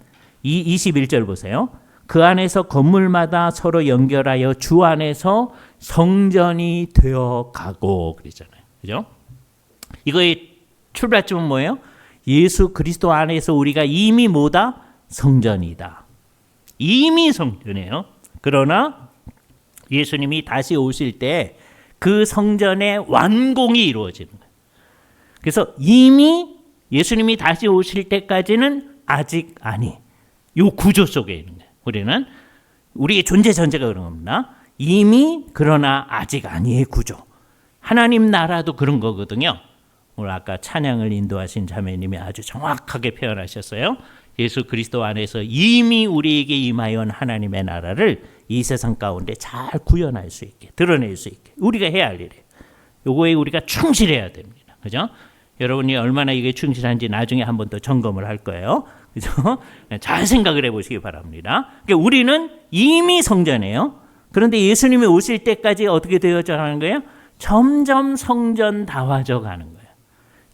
이 21절 보세요. 그 안에서 건물마다 서로 연결하여 주 안에서 성전이 되어 가고, 그러잖아요. 그죠? 이거의 출발점은 뭐예요? 예수 그리스도 안에서 우리가 이미 뭐다? 성전이다. 이미 성전이에요. 그러나 예수님이 다시 오실 때 그 성전의 완공이 이루어지는 거예요. 그래서 이미 예수님이 다시 오실 때까지는 아직 아니. 이 구조 속에 있는 거예요. 우리는 우리의 존재 전제가 그런 겁니다. 이미 그러나 아직 아니의 구조. 하나님 나라도 그런 거거든요. 오늘 아까 찬양을 인도하신 자매님이 아주 정확하게 표현하셨어요. 예수 그리스도 안에서 이미 우리에게 임하여 온 하나님의 나라를 이 세상 가운데 잘 구현할 수 있게, 드러낼 수 있게 우리가 해야 할 일이에요. 요거에 우리가 충실해야 됩니다. 그죠? 여러분이 얼마나 이게 충실한지 나중에 한 번 더 점검을 할 거예요. 그죠? 잘 생각을 해보시기 바랍니다. 그러니까 우리는 이미 성전이에요. 그런데 예수님이 오실 때까지 어떻게 되어져 가는 거예요? 점점 성전다워져 가는 거예요.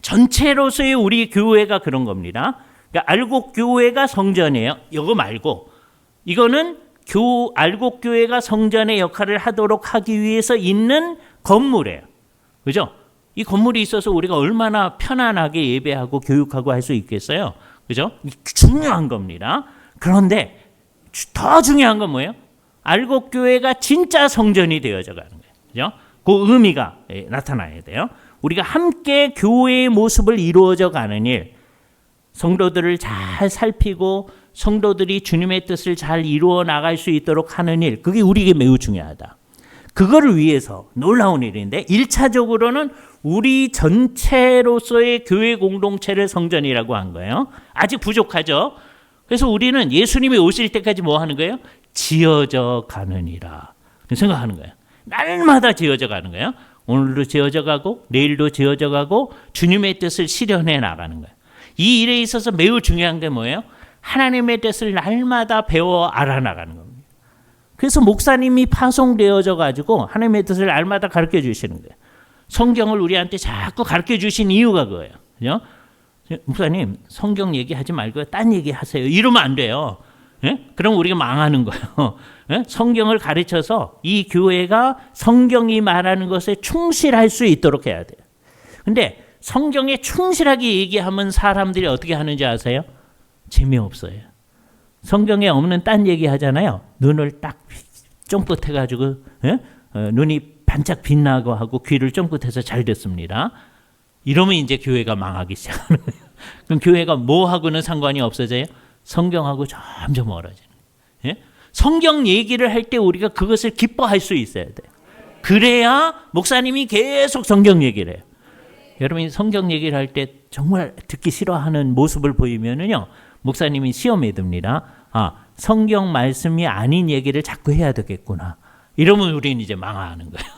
전체로서의 우리 교회가 그런 겁니다. 그러니까 알곡교회가 성전이에요. 이거 말고 이거는 알곡교회가 성전의 역할을 하도록 하기 위해서 있는 건물이에요. 그죠? 이 건물이 있어서 우리가 얼마나 편안하게 예배하고 교육하고 할 수 있겠어요? 그죠? 중요한 겁니다. 그런데 더 중요한 건 뭐예요? 알곡교회가 진짜 성전이 되어져 가는 거예요. 그죠? 그 의미가 나타나야 돼요. 우리가 함께 교회의 모습을 이루어져 가는 일, 성도들을 잘 살피고 성도들이 주님의 뜻을 잘 이루어 나갈 수 있도록 하는 일, 그게 우리에게 매우 중요하다. 그거를 위해서 놀라운 일인데 1차적으로는 우리 전체로서의 교회 공동체를 성전이라고 한 거예요. 아직 부족하죠. 그래서 우리는 예수님이 오실 때까지 뭐 하는 거예요? 지어져 가느니라 생각하는 거예요. 날마다 지어져 가는 거예요. 오늘도 지어져 가고 내일도 지어져 가고 주님의 뜻을 실현해 나가는 거예요. 이 일에 있어서 매우 중요한 게 뭐예요? 하나님의 뜻을 날마다 배워 알아나가는 겁니다. 그래서 목사님이 파송되어져 가지고 하나님의 뜻을 날마다 가르쳐 주시는 거예요. 성경을 우리한테 자꾸 가르쳐 주신 이유가 그거예요. 그죠? 목사님 성경 얘기하지 말고 딴 얘기하세요. 이러면 안 돼요. 예? 그럼 우리가 망하는 거예요. 예? 성경을 가르쳐서 이 교회가 성경이 말하는 것에 충실할 수 있도록 해야 돼요. 근데 성경에 충실하게 얘기하면 사람들이 어떻게 하는지 아세요? 재미없어요. 성경에 없는 딴 얘기 하잖아요. 눈을 딱 쫑긋해가지고 눈이 반짝 빛나고 하고 귀를 쫑긋해서 잘 듣습니다. 이러면 이제 교회가 망하기 시작하는 거예요. 그럼 교회가 뭐하고는 상관이 없어져요? 성경하고 점점 멀어지는 거예요. 예? 성경 얘기를 할 때 우리가 그것을 기뻐할 수 있어야 돼요. 그래야 목사님이 계속 성경 얘기를 해요. 여러분이 성경 얘기를 할 때 정말 듣기 싫어하는 모습을 보이면은요, 목사님이 시험에 듭니다. 아, 성경 말씀이 아닌 얘기를 자꾸 해야 되겠구나. 이러면 우리는 이제 망하는 거예요.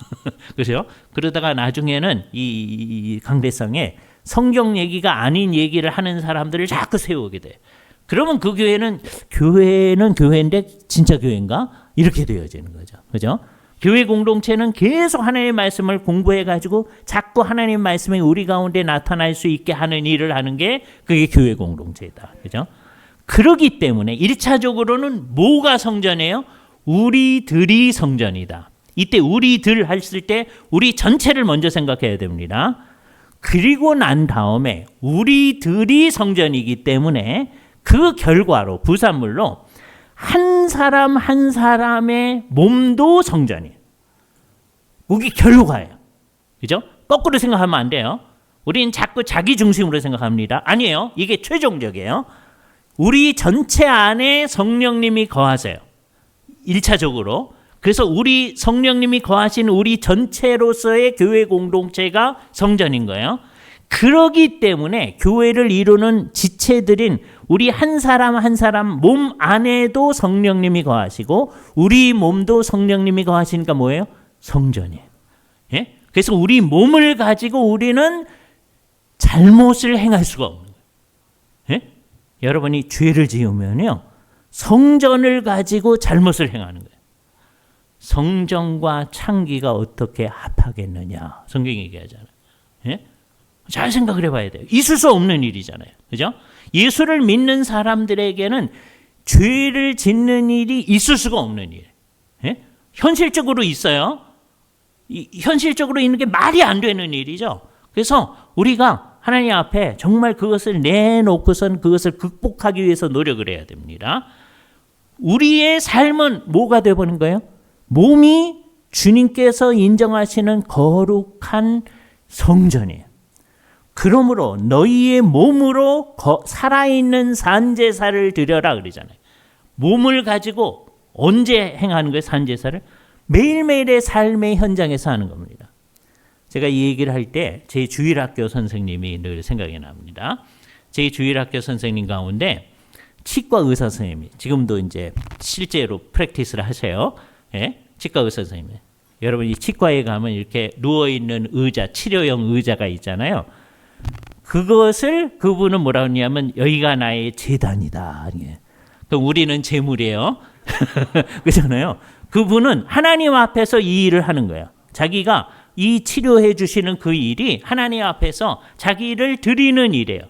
그렇죠? 그러다가 나중에는 이 강대상에 성경 얘기가 아닌 얘기를 하는 사람들을 자꾸 세우게 돼. 그러면 그 교회는 교회인데 진짜 교회인가? 이렇게 되어지는 거죠. 그죠? 교회 공동체는 계속 하나님의 말씀을 공부해가지고 자꾸 하나님의 말씀이 우리 가운데 나타날 수 있게 하는 일을 하는 게 그게 교회 공동체다. 그죠? 그러기 때문에 1차적으로는 뭐가 성전이에요? 우리들이 성전이다. 이때 우리들 했을 때 우리 전체를 먼저 생각해야 됩니다. 그리고 난 다음에 우리들이 성전이기 때문에 그 결과로 부산물로 한 사람 한 사람의 몸도 성전이에요. 그게 결과예요. 그죠? 거꾸로 생각하면 안 돼요. 우리는 자꾸 자기 중심으로 생각합니다. 아니에요. 이게 최종적이에요. 우리 전체 안에 성령님이 거하세요. 1차적으로. 그래서 우리 성령님이 거하신 우리 전체로서의 교회 공동체가 성전인 거예요. 그러기 때문에 교회를 이루는 지체들인 우리 한 사람 한 사람 몸 안에도 성령님이 거하시고 우리 몸도 성령님이 거하시니까 뭐예요? 성전이에요. 예? 그래서 우리 몸을 가지고 우리는 잘못을 행할 수가 없는 거예요. 예? 여러분이 죄를 지으면요, 성전을 가지고 잘못을 행하는 거예요. 성전과 창기가 어떻게 합하겠느냐, 성경이 얘기하잖아요. 예? 잘 생각을 해봐야 돼요. 있을 수 없는 일이잖아요. 그죠? 예수를 믿는 사람들에게는 죄를 짓는 일이 있을 수가 없는 일. 예? 현실적으로 있어요. 현실적으로 있는 게 말이 안 되는 일이죠. 그래서 우리가 하나님 앞에 정말 그것을 내놓고선 그것을 극복하기 위해서 노력을 해야 됩니다. 우리의 삶은 뭐가 되어버린 거예요? 몸이 주님께서 인정하시는 거룩한 성전이에요. 그러므로 너희의 몸으로 살아있는 산제사를 드려라 그러잖아요. 몸을 가지고 언제 행하는 거예요? 산제사를? 매일매일의 삶의 현장에서 하는 겁니다. 제가 이 얘기를 할 때 제 주일학교 선생님이 늘 생각이 납니다. 제 주일학교 선생님 가운데 치과 의사 선생님이 지금도 이제 실제로 프랙티스를 하세요. 예? 치과 의사 선생님. 여러분 이 치과에 가면 이렇게 누워있는 의자, 치료용 의자가 있잖아요. 그것을 그분은 뭐라고 하냐면 여기가 나의 제단이다. 그럼 우리는 재물이에요. 그렇잖아요. 그분은 하나님 앞에서 이 일을 하는 거예요. 자기가 이 치료해 주시는 그 일이 하나님 앞에서 자기를 드리는 일이에요.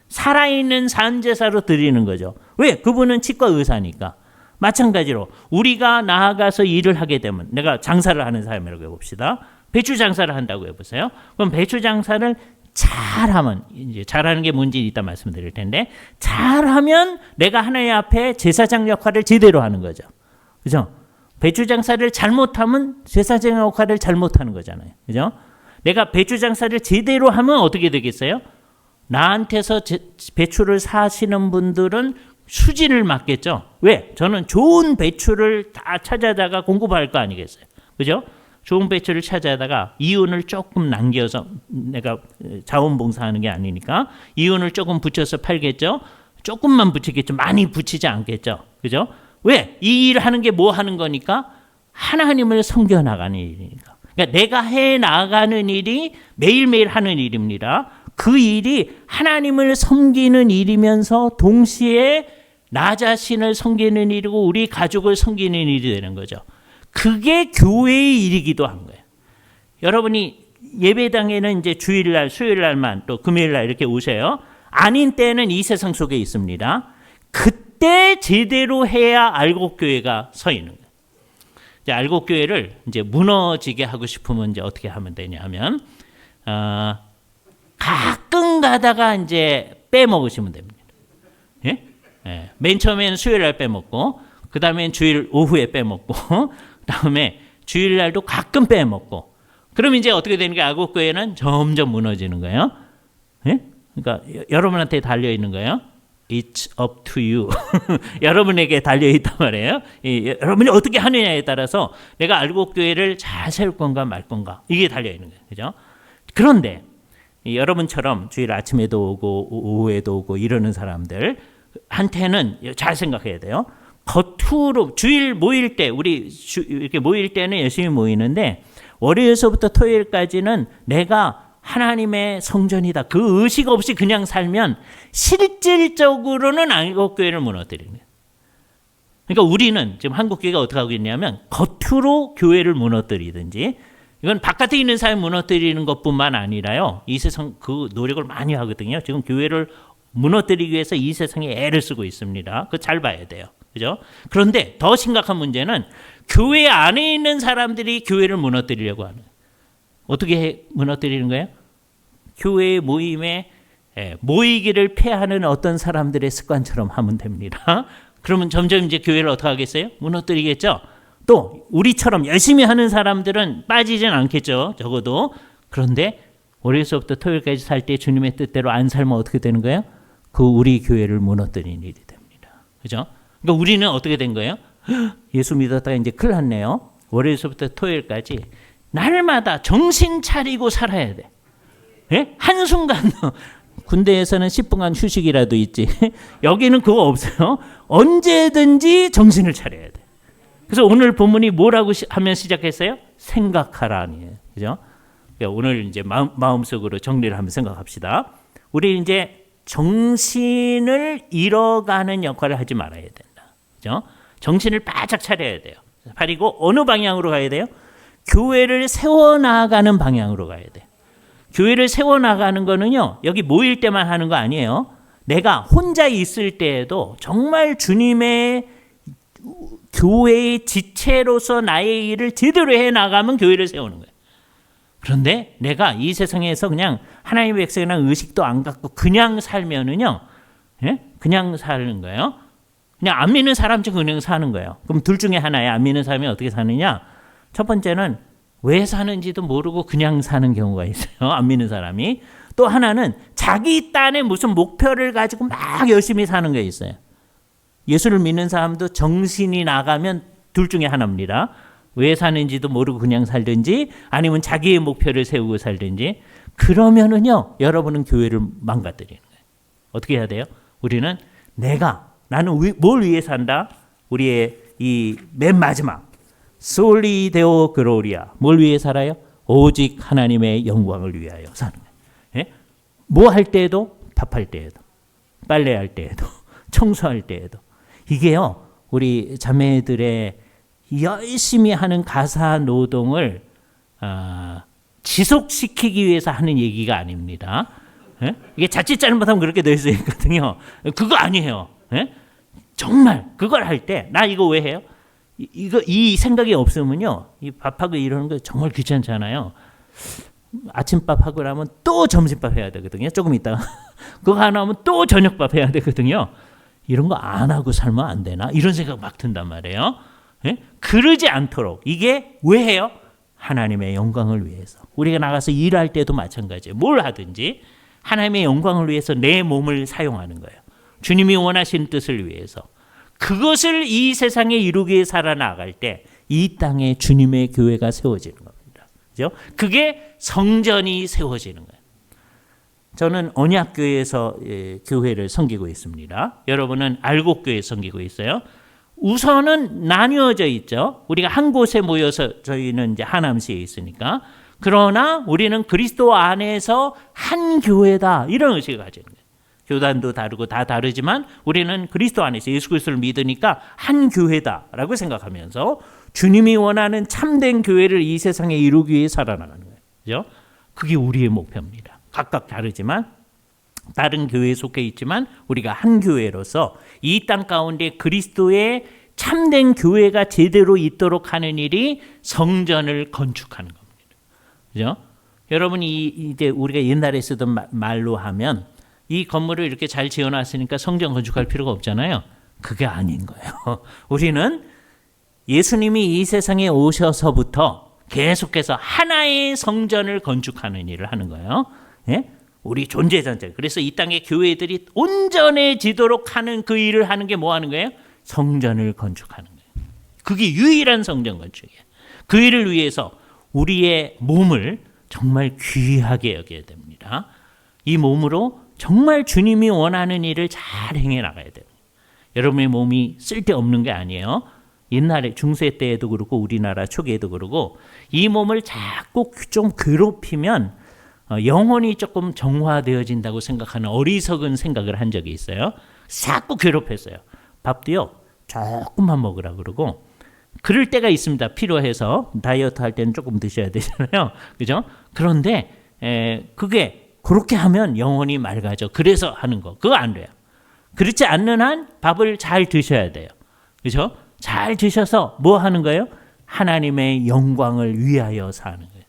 살아있는 산제사로 드리는 거죠. 왜? 그분은 치과 의사니까. 마찬가지로 우리가 나아가서 일을 하게 되면, 내가 장사를 하는 사람이라고 해봅시다. 배추 장사를 한다고 해보세요. 그럼 배추 장사를 잘하면, 이제 잘하는 게 뭔지 이따 말씀드릴 텐데, 잘하면 내가 하나님 앞에 제사장 역할을 제대로 하는 거죠. 그죠? 배추 장사를 잘못하면 제사장 역할을 잘못하는 거잖아요. 그죠? 내가 배추 장사를 제대로 하면 어떻게 되겠어요? 나한테서 배추를 사시는 분들은 수지를 맞겠죠. 왜? 저는 좋은 배추를 다 찾아다가 공급할 거 아니겠어요. 그죠? 좋은 배추를 찾아다가 이윤을 조금 남겨서, 내가 자원봉사하는 게 아니니까 이윤을 조금 붙여서 팔겠죠. 조금만 붙이겠죠. 많이 붙이지 않겠죠. 그죠? 왜? 이 일을 하는 게 뭐 하는 거니까? 하나님을 섬겨나가는 일이니까. 그러니까 내가 해나가는 일이 매일매일 하는 일입니다. 그 일이 하나님을 섬기는 일이면서 동시에 나 자신을 섬기는 일이고 우리 가족을 섬기는 일이 되는 거죠. 그게 교회의 일이기도 한 거예요. 여러분이 예배당에는 이제 주일날, 수요일날만 또 금요일날 이렇게 오세요. 아닌 때는 이 세상 속에 있습니다. 그때 제대로 해야 알곡교회가 서 있는 거예요. 이제 알곡교회를 이제 무너지게 하고 싶으면 이제 어떻게 하면 되냐면, 가끔 가다가 이제 빼먹으시면 됩니다. 예? 예. 맨 처음에는 수요일날 빼먹고, 그 다음엔 주일 오후에 빼먹고, 그 다음에 주일날도 가끔 빼먹고, 그럼 이제 어떻게 되는 게 알곡교회는 점점 무너지는 거예요. 예? 그러니까 여러분한테 달려있는 거예요. It's up to you. 여러분에게 달려있단 말이에요. 여러분이 어떻게 하느냐에 따라서 내가 알곡교회를 잘 세울 건가 말 건가, 이게 달려있는 거예요. 그죠? 그런데 여러분처럼 주일 아침에도 오고 오후에도 오고 이러는 사람들 한테는 잘 생각해야 돼요. 겉으로 주일 모일 때, 우리 이렇게 모일 때는 열심히 모이는데 월요일서부터 토요일까지는 내가 하나님의 성전이다, 그 의식 없이 그냥 살면 실질적으로는 알곡교회를 무너뜨리는 거예요. 그러니까 우리는 지금 한국교회가 어떻게 하고 있냐면 겉으로 교회를 무너뜨리든지, 이건 바깥에 있는 사람 무너뜨리는 것뿐만 아니라요, 이 세상 그 노력을 많이 하거든요. 지금 교회를 무너뜨리기 위해서 이 세상에 애를 쓰고 있습니다. 그거 잘 봐야 돼요. 그죠? 그런데 더 심각한 문제는 교회 안에 있는 사람들이 교회를 무너뜨리려고 하는. 어떻게 무너뜨리는 거예요? 교회 모임에 모이기를 패하는 어떤 사람들의 습관처럼 하면 됩니다. 그러면 점점 이제 교회를 어떻게 하겠어요? 무너뜨리겠죠? 또 우리처럼 열심히 하는 사람들은 빠지진 않겠죠, 적어도. 그런데 월요일서부터 토요일까지 살 때 주님의 뜻대로 안 살면 어떻게 되는 거예요? 그 우리 교회를 무너뜨리는 일이 됩니다. 그죠? 그러니까 우리는 어떻게 된 거예요? 예수 믿었다가 이제 큰일 났네요. 월요일서부터 토요일까지 날마다 정신 차리고 살아야 돼. 예? 한순간 군대에서는 10분간 휴식이라도 있지. 여기는 그거 없어요. 언제든지 정신을 차려야 돼. 그래서 오늘 본문이 뭐라고 하면 시작했어요? 생각하라 아니에요. 그죠? 그러니까 오늘 이제 마음속으로 정리를 한번 생각합시다. 우리 이제 정신을 잃어가는 역할을 하지 말아야 된다. 그죠? 정신을 바짝 차려야 돼요. 그리고 어느 방향으로 가야 돼요? 교회를 세워나가는 방향으로 가야 돼요. 교회를 세워나가는 거는요, 여기 모일 때만 하는 거 아니에요. 내가 혼자 있을 때에도 정말 주님의 교회의 지체로서 나의 일을 제대로 해나가면 교회를 세우는 거예요. 그런데 내가 이 세상에서 그냥 하나님의 백성이랑 의식도 안 갖고 그냥 살면은요, 예? 그냥 사는 거예요. 그냥 안 믿는 사람처럼 그냥 사는 거예요. 그럼 둘 중에 하나예요. 안 믿는 사람이 어떻게 사느냐? 첫 번째는 왜 사는지도 모르고 그냥 사는 경우가 있어요. 안 믿는 사람이. 또 하나는 자기 딴에 무슨 목표를 가지고 막 열심히 사는 게 있어요. 예수를 믿는 사람도 정신이 나가면 둘 중에 하나입니다. 왜 사는지도 모르고 그냥 살든지 아니면 자기의 목표를 세우고 살든지. 그러면은요, 여러분은 교회를 망가뜨리는 거예요. 어떻게 해야 돼요? 우리는 나는 뭘 위해 산다? 우리의 이 맨 마지막 솔리 데오 글로리아, 뭘 위해 살아요? 오직 하나님의 영광을 위하여 사는 거예요. 예? 뭐 할 때에도, 밥할 때에도, 빨래할 때에도, 청소할 때에도. 이게요, 우리 자매들의 열심히 하는 가사 노동을 지속시키기 위해서 하는 얘기가 아닙니다. 예? 이게 자칫 잘못하면 그렇게 될 수 있거든요. 그거 아니에요. 예? 정말 그걸 할 때 나 이거 왜 해요? 이 생각이 없으면요, 이 밥하고 이러는 거 정말 귀찮잖아요. 아침밥 하고 나면 또 점심밥 해야 되거든요. 조금 있다가 그거 하나 하면 또 저녁밥 해야 되거든요. 이런 거 안 하고 살면 안 되나? 이런 생각 막 든단 말이에요. 예? 그러지 않도록. 이게 왜 해요? 하나님의 영광을 위해서. 우리가 나가서 일할 때도 마찬가지예요. 뭘 하든지 하나님의 영광을 위해서 내 몸을 사용하는 거예요. 주님이 원하시는 뜻을 위해서. 그것을 이 세상에 이루기 위해 살아나갈 때 이 땅에 주님의 교회가 세워지는 겁니다. 그죠? 그게 성전이 세워지는 거예요. 저는 언약교회에서 교회를 섬기고 있습니다. 여러분은 알곡교회 섬기고 있어요. 우선은 나뉘어져 있죠. 우리가 한 곳에 모여서 저희는 이제 하남시에 있으니까. 그러나 우리는 그리스도 안에서 한 교회다, 이런 의식을 가지는 거예요. 교단도 다르고 다 다르지만 우리는 그리스도 안에서 예수 그리스도를 믿으니까 한 교회다라고 생각하면서 주님이 원하는 참된 교회를 이 세상에 이루기 위해 살아나가는 거예요. 그죠? 그게 우리의 목표입니다. 각각 다르지만 다른 교회에 속해 있지만 우리가 한 교회로서 이 땅 가운데 그리스도의 참된 교회가 제대로 있도록 하는 일이 성전을 건축하는 겁니다. 그죠? 여러분이 이제 우리가 옛날에 쓰던 말로 하면 이 건물을 이렇게 잘 지어놨으니까 성전 건축할 필요가 없잖아요. 그게 아닌 거예요. 우리는 예수님이 이 세상에 오셔서부터 계속해서 하나의 성전을 건축하는 일을 하는 거예요. 예? 우리 존재 전체. 그래서 이 땅의 교회들이 온전해지도록 하는 그 일을 하는 게 뭐 하는 거예요? 성전을 건축하는 거예요. 그게 유일한 성전 건축이에요. 그 일을 위해서 우리의 몸을 정말 귀하게 여겨야 됩니다. 이 몸으로 정말 주님이 원하는 일을 잘 행해 나가야 돼요. 여러분의 몸이 쓸데없는 게 아니에요. 옛날에 중세 때에도 그렇고 우리나라 초기에도 그렇고 이 몸을 자꾸 좀 괴롭히면 영혼이 조금 정화되어진다고 생각하는 어리석은 생각을 한 적이 있어요. 자꾸 괴롭혔어요. 밥도요, 조금만 먹으라 그러고. 그럴 때가 있습니다. 필요해서 다이어트 할 때는 조금 드셔야 되잖아요. 그죠? 그런데 그게 그렇게 하면 영혼이 맑아져. 그래서 하는 거. 그거 안 돼요. 그렇지 않는 한 밥을 잘 드셔야 돼요. 그죠? 잘 드셔서 뭐 하는 거예요? 하나님의 영광을 위하여 사는 거예요.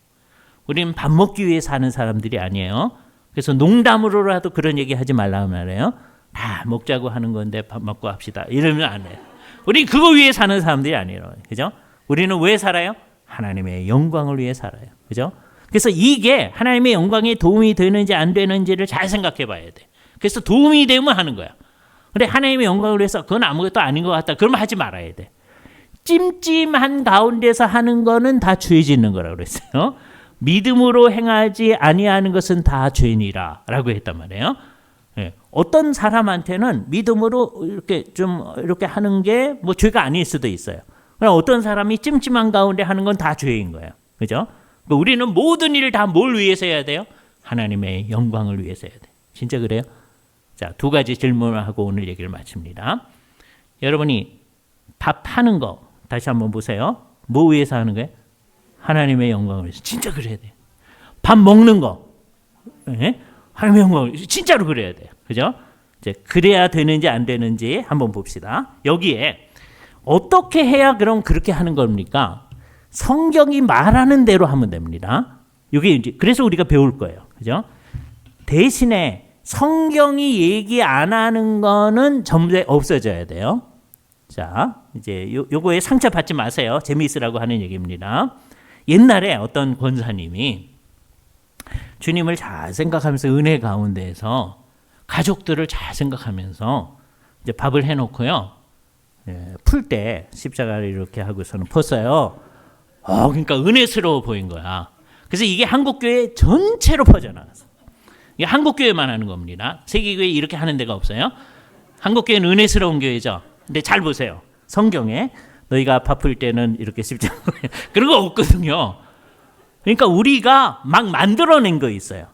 우리는 밥 먹기 위해 사는 사람들이 아니에요. 그래서 농담으로라도 그런 얘기 하지 말라고 말해요. 다 먹자고 하는 건데 밥 먹고 합시다. 이러면 안 해요. 우리 그거 위해 사는 사람들이 아니에요. 그죠? 우리는 왜 살아요? 하나님의 영광을 위해 살아요. 그죠? 그래서 이게 하나님의 영광에 도움이 되는지 안 되는지를 잘 생각해 봐야 돼. 그래서 도움이 되면 하는 거야. 근데 하나님의 영광을 위해서 그건 아무것도 아닌 것 같다. 그러면 하지 말아야 돼. 찜찜한 가운데서 하는 거는 다 죄 짓는 거라고 그랬어요. 믿음으로 행하지 아니하는 것은 다 죄니라라고 했단 말이에요. 예, 어떤 사람한테는 믿음으로 이렇게 하는 게 뭐 죄가 아닐 수도 있어요. 그러나 어떤 사람이 찜찜한 가운데 하는 건 다 죄인 거예요. 그죠? 그러니까 우리는 모든 일을 다 뭘 위해서 해야 돼요? 하나님의 영광을 위해서 해야 돼요. 진짜 그래요? 자, 두 가지 질문을 하고 오늘 얘기를 마칩니다. 여러분이 밥 하는 거 다시 한번 보세요. 뭐 위해서 하는 거예요? 하나님의 영광을 위해서. 진짜 그래야 돼요. 밥 먹는 거. 예? 하나님의 영광을 위해서. 진짜로 그래야 돼요. 그죠? 이제 그래야 되는지 안 되는지 한번 봅시다. 여기에 어떻게 해야 그럼 그렇게 하는 겁니까? 성경이 말하는 대로 하면 됩니다. 이게 이제 그래서 우리가 배울 거예요. 그죠? 대신에 성경이 얘기 안 하는 거는 전부 없어져야 돼요. 자, 이제 요거에 상처 받지 마세요. 재미있으라고 하는 얘기입니다. 옛날에 어떤 권사님이 주님을 잘 생각하면서 은혜 가운데에서 가족들을 잘 생각하면서 이제 밥을 해놓고요. 풀 때 십자가를 이렇게 하고서는 폈어요. 그러니까 은혜스러워 보인 거야. 그래서 이게 한국교회 전체로 퍼져나갔어. 이게 한국교회만 하는 겁니다. 세계교회 이렇게 하는 데가 없어요. 한국교회는 은혜스러운 교회죠. 근데 잘 보세요. 성경에 너희가 밥 풀 때는 이렇게 십자가 그런 거 없거든요. 그러니까 우리가 막 만들어낸 거 있어요.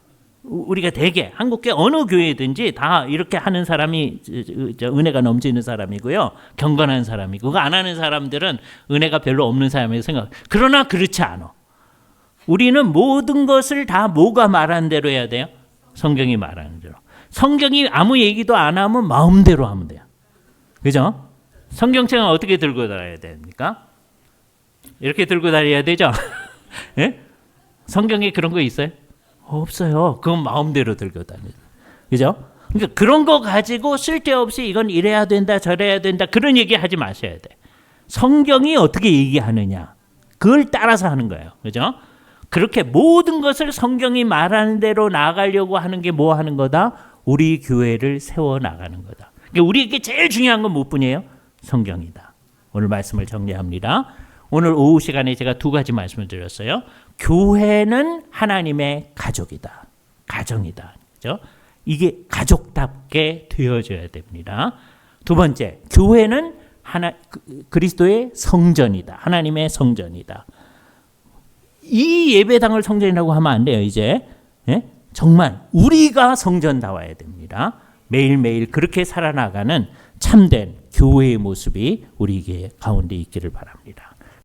우리가 대개 한국교회 어느 교회든지 다 이렇게 하는 사람이 은혜가 넘치는 사람이고요. 경건한 사람이고 그거 안 하는 사람들은 은혜가 별로 없는 사람이라고 생각. 그러나 그렇지 않아. 우리는 모든 것을 다 뭐가 말하는 대로 해야 돼요? 성경이 말하는 대로. 성경이 아무 얘기도 안 하면 마음대로 하면 돼요. 그죠? 성경책은 어떻게 들고 다녀야 됩니까? 이렇게 들고 다녀야 되죠? 예? 성경에 그런 거 있어요? 없어요. 그건 마음대로 들고 다녀요. 그죠? 그러니까 그런 거 가지고 쓸데없이 이건 이래야 된다, 저래야 된다 그런 얘기 하지 마셔야 돼. 성경이 어떻게 얘기하느냐 그걸 따라서 하는 거예요. 그죠? 그렇게 모든 것을 성경이 말하는 대로 나아가려고 하는 게 뭐 하는 거다? 우리 교회를 세워 나가는 거다. 그러니까 우리에게 제일 중요한 건 무엇뿐이에요? 성경이다. 오늘 말씀을 정리합니다. 오늘 오후 시간에 제가 두 가지 말씀을 드렸어요. 교회는 하나님의 가족이다. 가정이다. 그죠? 이게 가족답게 되어져야 됩니다. 두 번째, 교회는 그리스도의 성전이다. 하나님의 성전이다. 이 예배당을 성전이라고 하면 안 돼요. 이제 정말 우리가 성전다워야 됩니다. 매일매일 그렇게 살아나가는 참된 교회의 모습이 우리 가운데 있기를 바랍니다.